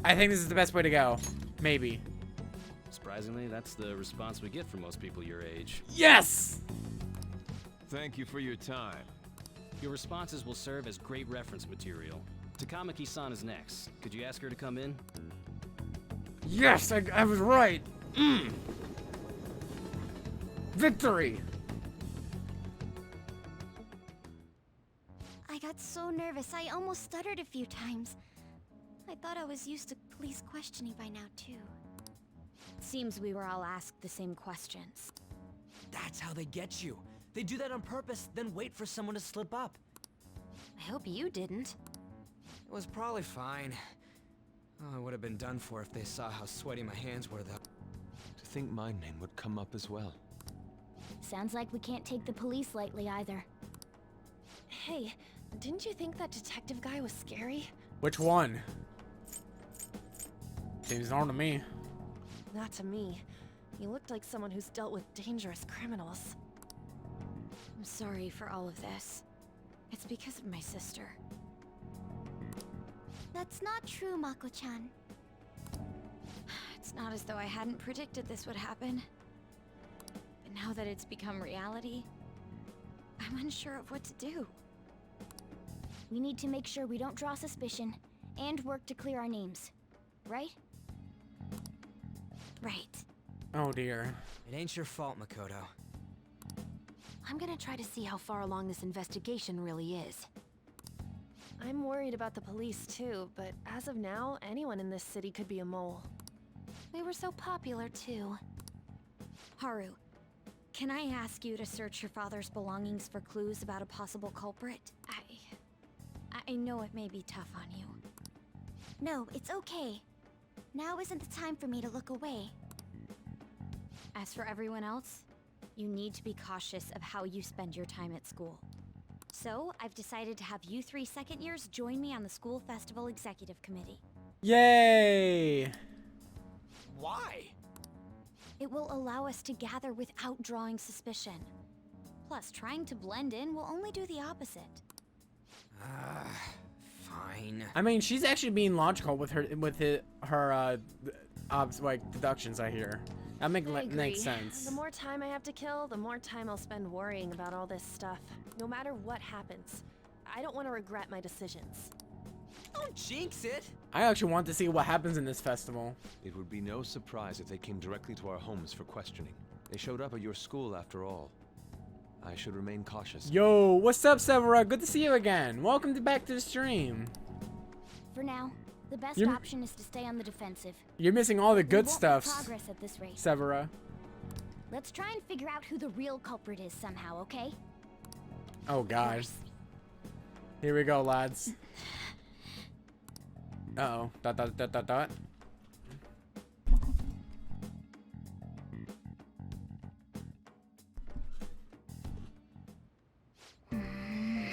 I think this is the best way to go. Maybe. Surprisingly, that's the response we get from most people your age. Yes! Thank you for your time. Your responses will serve as great reference material. Takamaki-san is next. Could you ask her to come in? Yes, I was right. Victory! I got so nervous, I almost stuttered a few times. I thought I was used to police questioning by now, too. Seems we were all asked the same questions. That's how they get you. They do that on purpose, then wait for someone to slip up. I hope you didn't. It was probably fine. Oh, I would have been done for if they saw how sweaty my hands were, though. To think my name would come up as well. Sounds like we can't take the police lightly either. Hey, didn't you think that detective guy was scary? Which one? Seems normal to me. Not to me. He looked like someone who's dealt with dangerous criminals. I'm sorry for all of this. It's because of my sister. That's not true, Mako-chan. It's not as though I hadn't predicted this would happen. But now that it's become reality, I'm unsure of what to do. We need to make sure we don't draw suspicion, and work to clear our names. Right? Right. Oh dear. It ain't your fault, Makoto. I'm gonna try to see how far along this investigation really is. I'm worried about the police too, but as of now, anyone in this city could be a mole. We were so popular too. Haru, can I ask you to search your father's belongings for clues about a possible culprit? I know it may be tough on you. No, it's okay. Now isn't the time for me to look away. As for everyone else, you need to be cautious of how you spend your time at school. So, I've decided to have you 3 second years join me on the school festival executive committee. Yay! Why? It will allow us to gather without drawing suspicion. Plus, trying to blend in will only do the opposite. Fine. I mean, she's actually being logical with her deductions. I hear that makes sense. The more time I have to kill, the more time I'll spend worrying about all this stuff. No matter what happens, I don't want to regret my decisions. Don't jinx it. I actually want to see what happens in this festival. It would be no surprise if they came directly to our homes for questioning. They showed up at your school after all. I should remain cautious. Yo, what's up, Severa? Good to see you again. Welcome back to the stream. For now, the best You're- option is to stay on the defensive. You're missing all the We good won't stuff, make progress at this rate. Severa. Let's try and figure out who the real culprit is somehow, okay? Oh God. Here we go, lads. Uh-oh. Dot, dot, dot, dot, dot.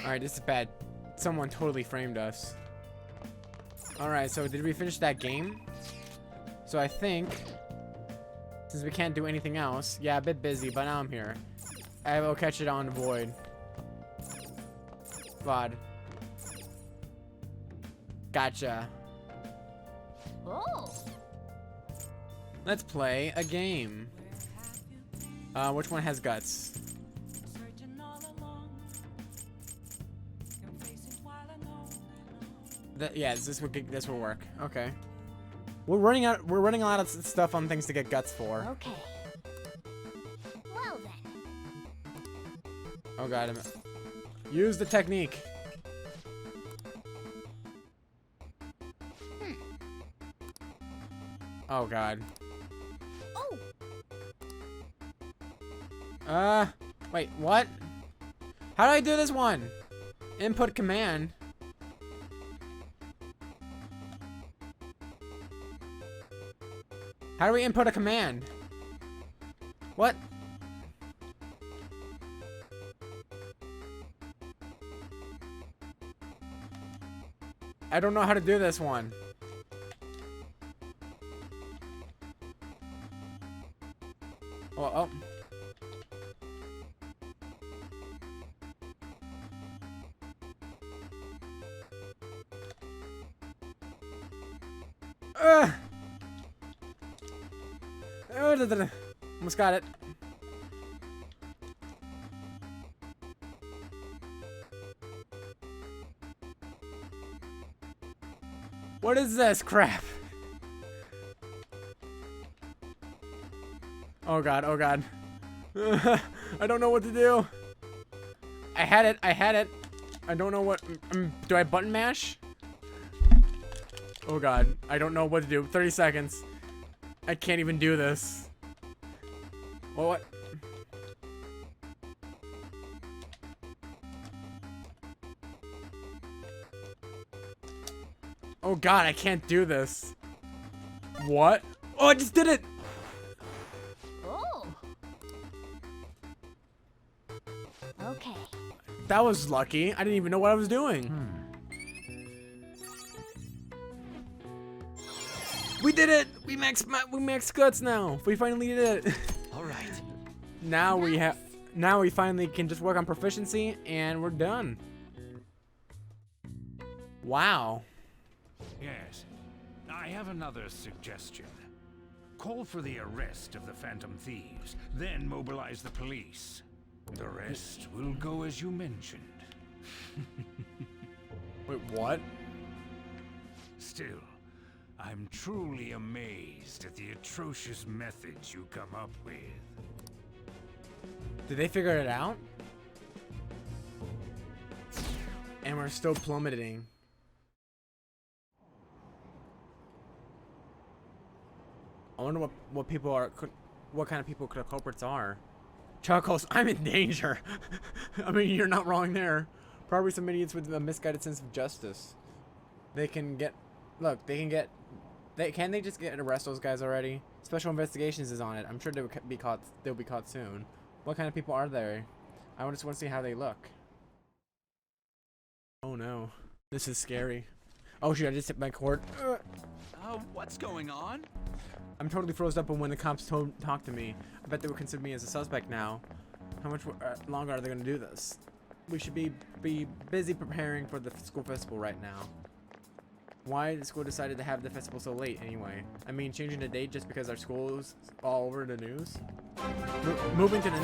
Alright, this is bad. Someone totally framed us. Alright, so did we finish that game? So I think, since we can't do anything else, yeah, a bit busy, but now I'm here. I will catch it on Void. FUD. Gotcha. Oh. Let's play a game. Which one has guts? Yeah, this will work. Okay. We're running a lot of stuff on things to get guts for. Okay. Well then. Oh god. Use the technique. Oh god. Oh. Wait, what? How do I do this one? Input command. How do we input a command? What? I don't know how to do this one. Oh. Almost got it. What is this crap? Oh god, oh god. I don't know what to do. I had it. I don't know what. Do I button mash? Oh god, I don't know what to do. 30 seconds. I can't even do this. What? Oh god, I can't do this. What? Oh, I just did it! Oh. Okay. That was lucky. I didn't even know what I was doing. We did it! We max guts now. We finally did it. All right. Now we finally can just work on proficiency and we're done. Wow. Yes. I have another suggestion. Call for the arrest of the Phantom Thieves, then mobilize the police. The rest will go as you mentioned. Wait, what? Still, I'm truly amazed at the atrocious methods you come up with. Did they figure it out? And we're still plummeting. I wonder what people are, what kind of people the culprits are. Chuckles, I'm in danger. I mean, you're not wrong there. Probably some idiots with a misguided sense of justice. They can get, look, they can get, can they just arrest those guys already? Special Investigations is on it. I'm sure they'll be caught. They'll be caught soon. What kind of people are there? I just want to see how they look. Oh no, this is scary. Oh shoot, I just hit my cord. What's going on? I'm totally froze up when the cops talked to me. I bet they would consider me as a suspect now. How much longer are they going to do this? We should be busy preparing for the school festival right now. Why the school decided to have the festival so late anyway? I mean, changing the date just because our school is all over the news? Moving to the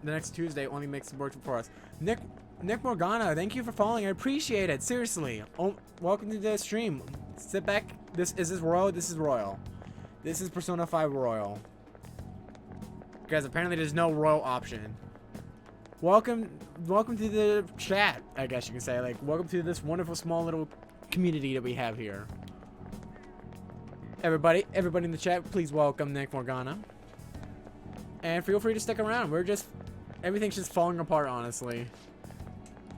next Tuesday only makes it work for us. Nick Morgana, thank you for following. I appreciate it. Seriously. Oh, welcome to the stream. Sit back. This Royal. This is Royal. This is Persona 5 Royal. Guys, apparently there's no Royal option. Welcome to the chat, I guess you can say. Like, welcome to this wonderful small little community that we have here. Everybody in the chat, please welcome Nick Morgana. And feel free to stick around. Everything's just falling apart, honestly.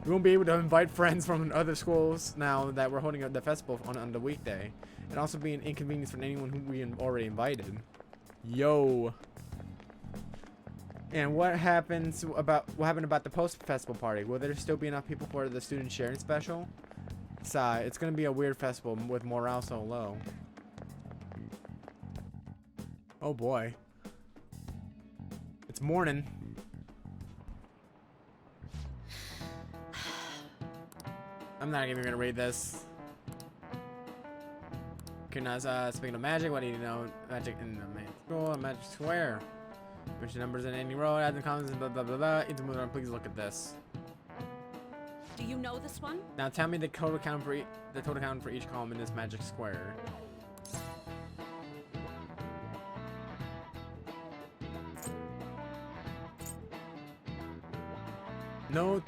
We won't be able to invite friends from other schools now that we're holding the festival on the weekday. And also be an inconvenience for anyone who we already invited. Yo. And what happened about the post-festival party? Will there still be enough people for the student sharing special? It's gonna be a weird festival with morale so low. Oh boy. It's morning. I'm not even gonna read this. Kunaz, speaking of magic, what do you know? Magic in the main school, magic square. Which numbers in any row, add the comments, blah blah blah blah. Please look at this. Do you know this one? Now tell me the total count for each column in this magic square. No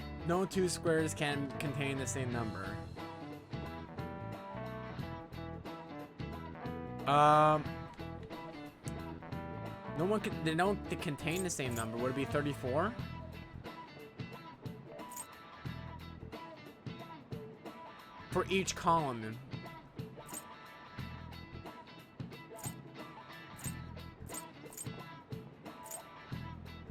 two squares can contain the same number. They don't contain the same number. Would it be 34? For each column.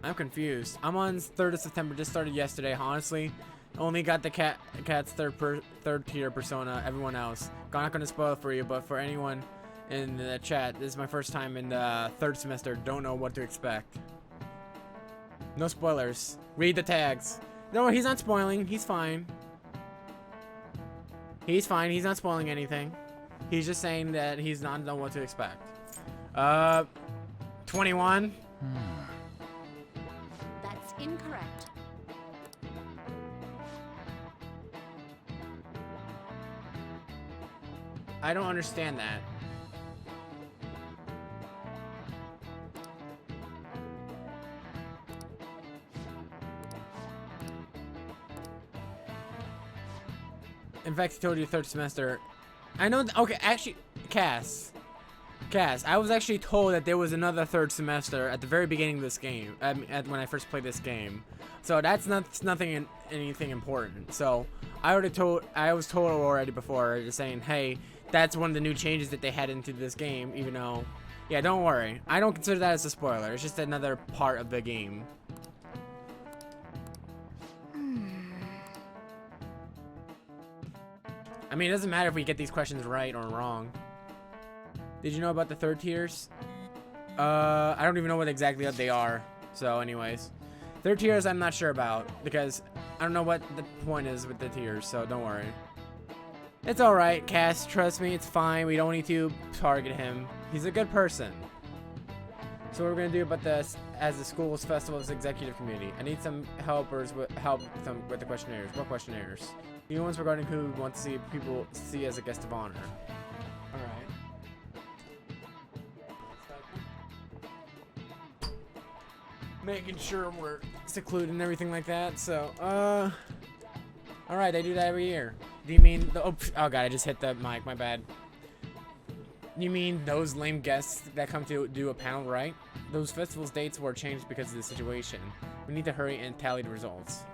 I'm confused. I'm on 3rd of September. Just started yesterday. Honestly, only got the cat's third tier persona. Everyone else. I'm not gonna spoil it for you, but for anyone in the chat, this is my first time in the 3rd semester. Don't know what to expect. No spoilers. Read the tags. No, he's not spoiling. He's fine. He's fine. He's not spoiling anything. He's just saying that he's not know what to expect. 21. That's incorrect. I don't understand that. In fact, he told you 3rd semester. I know. Okay, actually, Cass, I was actually told that there was another 3rd semester at the very beginning of this game. When I first played this game, so that's anything important. So I was told already before, just saying, hey, that's one of the new changes that they had into this game. Even though, yeah, don't worry, I don't consider that as a spoiler. It's just another part of the game. I mean, it doesn't matter if we get these questions right or wrong. Did you know about the 3rd tiers? I don't even know what exactly they are. So anyways, 3rd tiers I'm not sure about because I don't know what the point is with the tiers, so don't worry. It's alright, Cass, trust me, it's fine. We don't need to target him. He's a good person. So what we're gonna do about this as the school's festival's executive committee. I need some helpers with the questionnaires. What questionnaires? New ones regarding who we want to see people see as a guest of honor. Alright. Making sure we're secluded and everything like that, so, alright, I do that every year. Do you mean the, oh god, I just hit the mic, my bad. You mean those lame guests that come to do a panel, right? Those festivals' dates were changed because of the situation. We need to hurry and tally the results.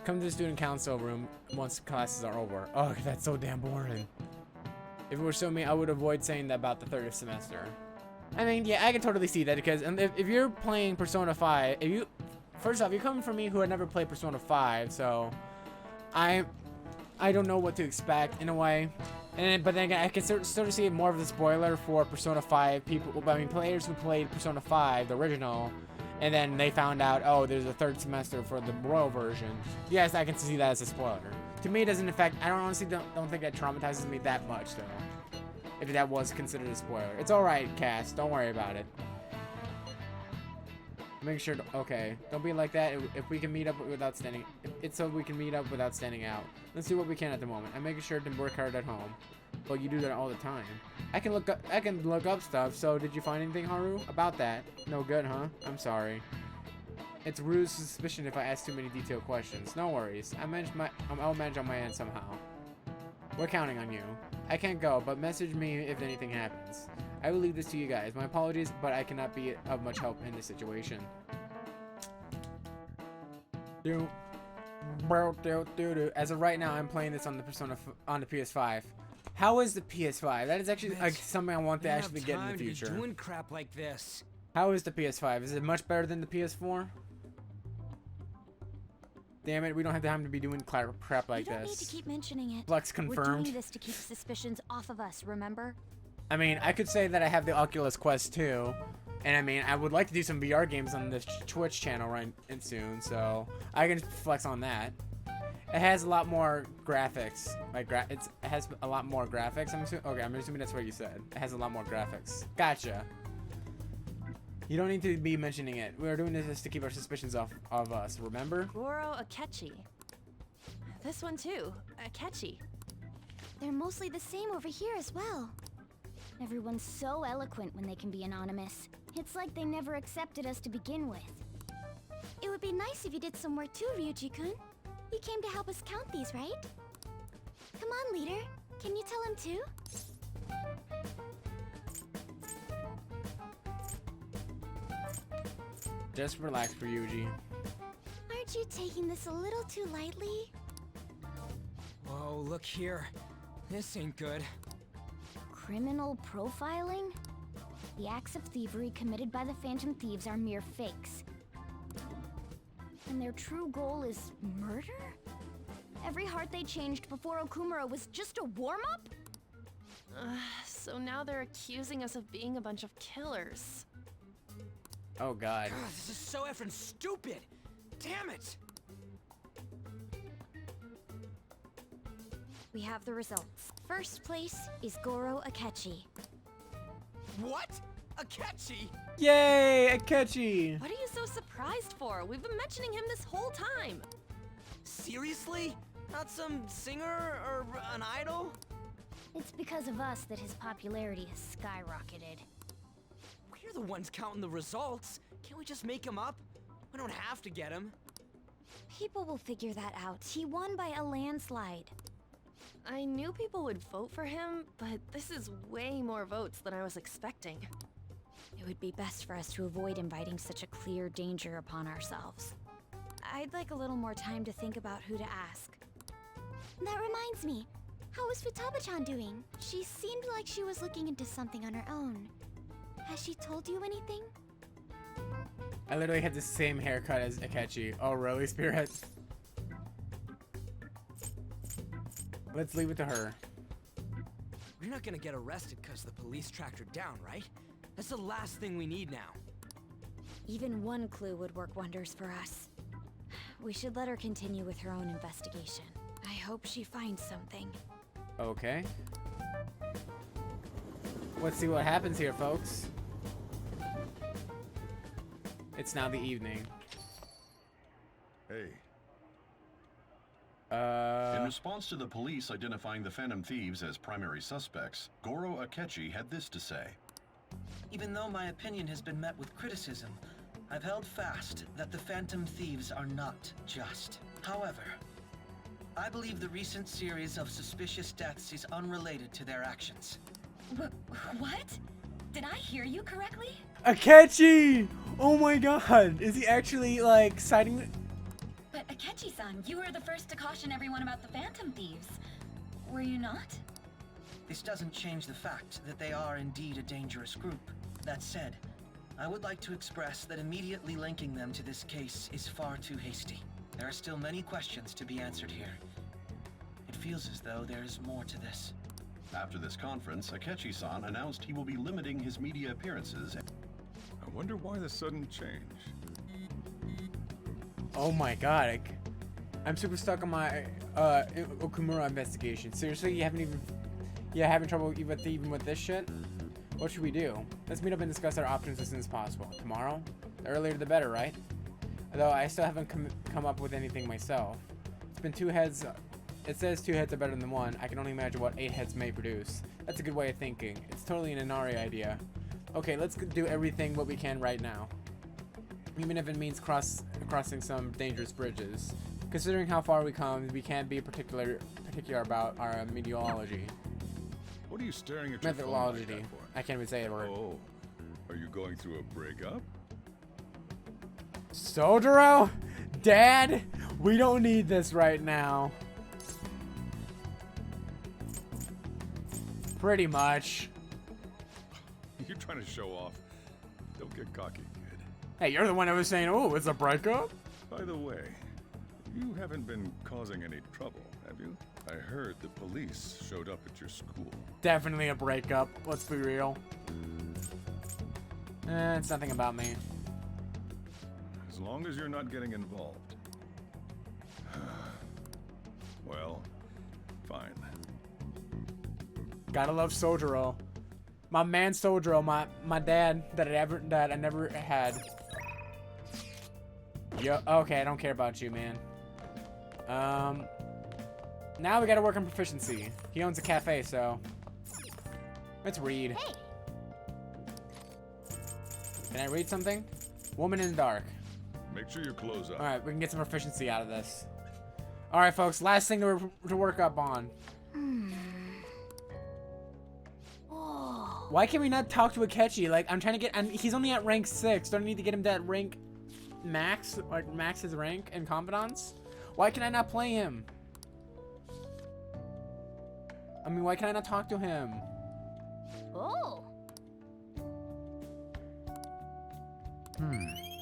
Come to the student council room once classes are over. Oh, that's so damn boring. If it were so me, I would avoid saying that about the 3rd semester. I mean, yeah, I can totally see that because if you're playing Persona 5, first off, you're coming from me who had never played Persona 5, so I don't know what to expect in a way. But then again, I can sort of see more of the spoiler for Persona 5 people. I mean, players who played Persona 5, the original, and then they found out, oh, there's a 3rd semester for the Royal version. Yes, I can see that as a spoiler. To me, it doesn't affect. I honestly don't think that traumatizes me that much, though. If that was considered a spoiler, it's all right, Cass. Don't worry about it. Make sure. Okay, don't be like that. If we can meet up without standing, it's so we can meet up without standing out. Let's do what we can at the moment. I'm making sure to work hard at home. But you do that all the time. I can look up stuff. So did you find anything, Haru, about that? No good, huh? I'm sorry. It's rude suspicion if I ask too many detailed questions. No worries. I'll manage on my end somehow. We're counting on you. I can't go, but message me if anything happens. I will leave this to you guys. My apologies, but I cannot be of much help in this situation. As of right now, I'm playing this on the PS5. How is the PS5? That is actually like something I want to actually get in the future. Doing crap like this. How is the PS5? Is it much better than the PS4? Damn it, we don't have time to be doing crap like this. You don't need to keep mentioning it. Flex confirmed. We're doing this to keep suspicions off of us, remember? I mean, I could say that I have the Oculus Quest 2. And I mean, I would like to do some VR games on this Twitch channel soon, so I can flex on that. It has a lot more graphics. Like it has a lot more graphics. I'm assuming that's what you said. It has a lot more graphics. Gotcha. You don't need to be mentioning it. We're doing this just to keep our suspicions off of us. Remember? Goro Akechi. This one too, Akechi. They're mostly the same over here as well. Everyone's so eloquent when they can be anonymous. It's like they never accepted us to begin with. It would be nice if you did some work too, Ryuji-kun. You came to help us count these, right? Come on, leader. Can you tell him too? Just relax, Ryuji. Aren't you taking this a little too lightly? Whoa, look here. This ain't good. Criminal profiling? The acts of thievery committed by the Phantom Thieves are mere fakes. And their true goal is murder? Every heart they changed before Okumura was just a warm-up? So now they're accusing us of being a bunch of killers. Oh god. God, this is so effing stupid! Damn it! We have the results. First place is Goro Akechi. What? Akechi? Yay, Akechi! What are you so surprised for? We've been mentioning him this whole time. Seriously? Not some singer or an idol? It's because of us that his popularity has skyrocketed. We're the ones counting the results. Can't we just make him up? We don't have to get him. People will figure that out. He won by a landslide. I knew people would vote for him, but this is way more votes than I was expecting. It would be best for us to avoid inviting such a clear danger upon ourselves. I'd like a little more time to think about who to ask. That reminds me. How is Futaba-chan doing? She seemed like she was looking into something on her own. Has she told you anything? I literally had the same haircut as Akechi. Oh, really, Spirit? Let's leave it to her. We're not gonna get arrested because the police tracked her down, right? That's the last thing we need now. Even one clue would work wonders for us. We should let her continue with her own investigation. I hope she finds something. Okay. Let's see what happens here, folks. It's now the evening. Hey. In response to the police identifying the Phantom Thieves as primary suspects, Goro Akechi had this to say. Even though my opinion has been met with criticism, I've held fast that the Phantom Thieves are not just. However, I believe the recent series of suspicious deaths is unrelated to their actions. What? Did I hear you correctly? Akechi! Oh my god! Is he actually, like, citing... But Akechi-san, you were the first to caution everyone about the Phantom Thieves. Were you not? This doesn't change the fact that they are indeed a dangerous group. That said, I would like to express that immediately linking them to this case is far too hasty. There are still many questions to be answered here. It feels as though there is more to this. After this conference, Akechi-san announced he will be limiting his media appearances. I wonder why the sudden change. Oh my god, I'm super stuck on my Okumura investigation. Seriously, having trouble even with this shit? What should we do? Let's meet up and discuss our options as soon as possible. Tomorrow? The earlier the better, right? Although I still haven't come up with anything myself. It's been 2 heads. It says 2 heads are better than 1. I can only imagine what 8 heads may produce. That's a good way of thinking. It's totally an Inari idea. Okay, let's do everything what we can right now. Even if it means crossing some dangerous bridges. Considering how far we come, we can't be particular about our methodology. What are you staring at your phone like that for? I can't even say a word. Oh, are you going through a breakup? Sodoro? Dad? We don't need this right now. Pretty much. You're trying to show off. Don't get cocky, kid. Hey, you're the one that was saying, oh, it's a breakup? By the way, you haven't been causing any trouble, have you? I heard the police showed up at your school. Definitely a breakup. Let's be real. It's nothing about me. As long as you're not getting involved. Well, fine. Gotta love Sojiro. My man Sojiro, my dad that I never had. Yo, okay, I don't care about you, man. Now we gotta work on proficiency. He owns a cafe, so let's read. Hey. Hmm. Can I read something? Woman in the dark. Make sure your clothes up. All right, we can get some proficiency out of this. All right, folks. Last thing to work up on. Oh. Why can we not talk to Akechi? Like, I'm trying to get, and he's only at rank 6. Don't I need to get him that rank max, like max his rank and confidence? Why can I not play him? I mean, why can I not talk to him? Oh.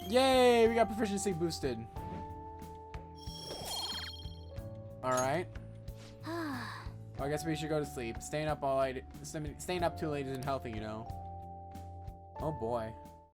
Yay, we got proficiency boosted. All right. Well, I guess we should go to sleep. Staying up all night, staying up too late isn't healthy, you know. Oh boy.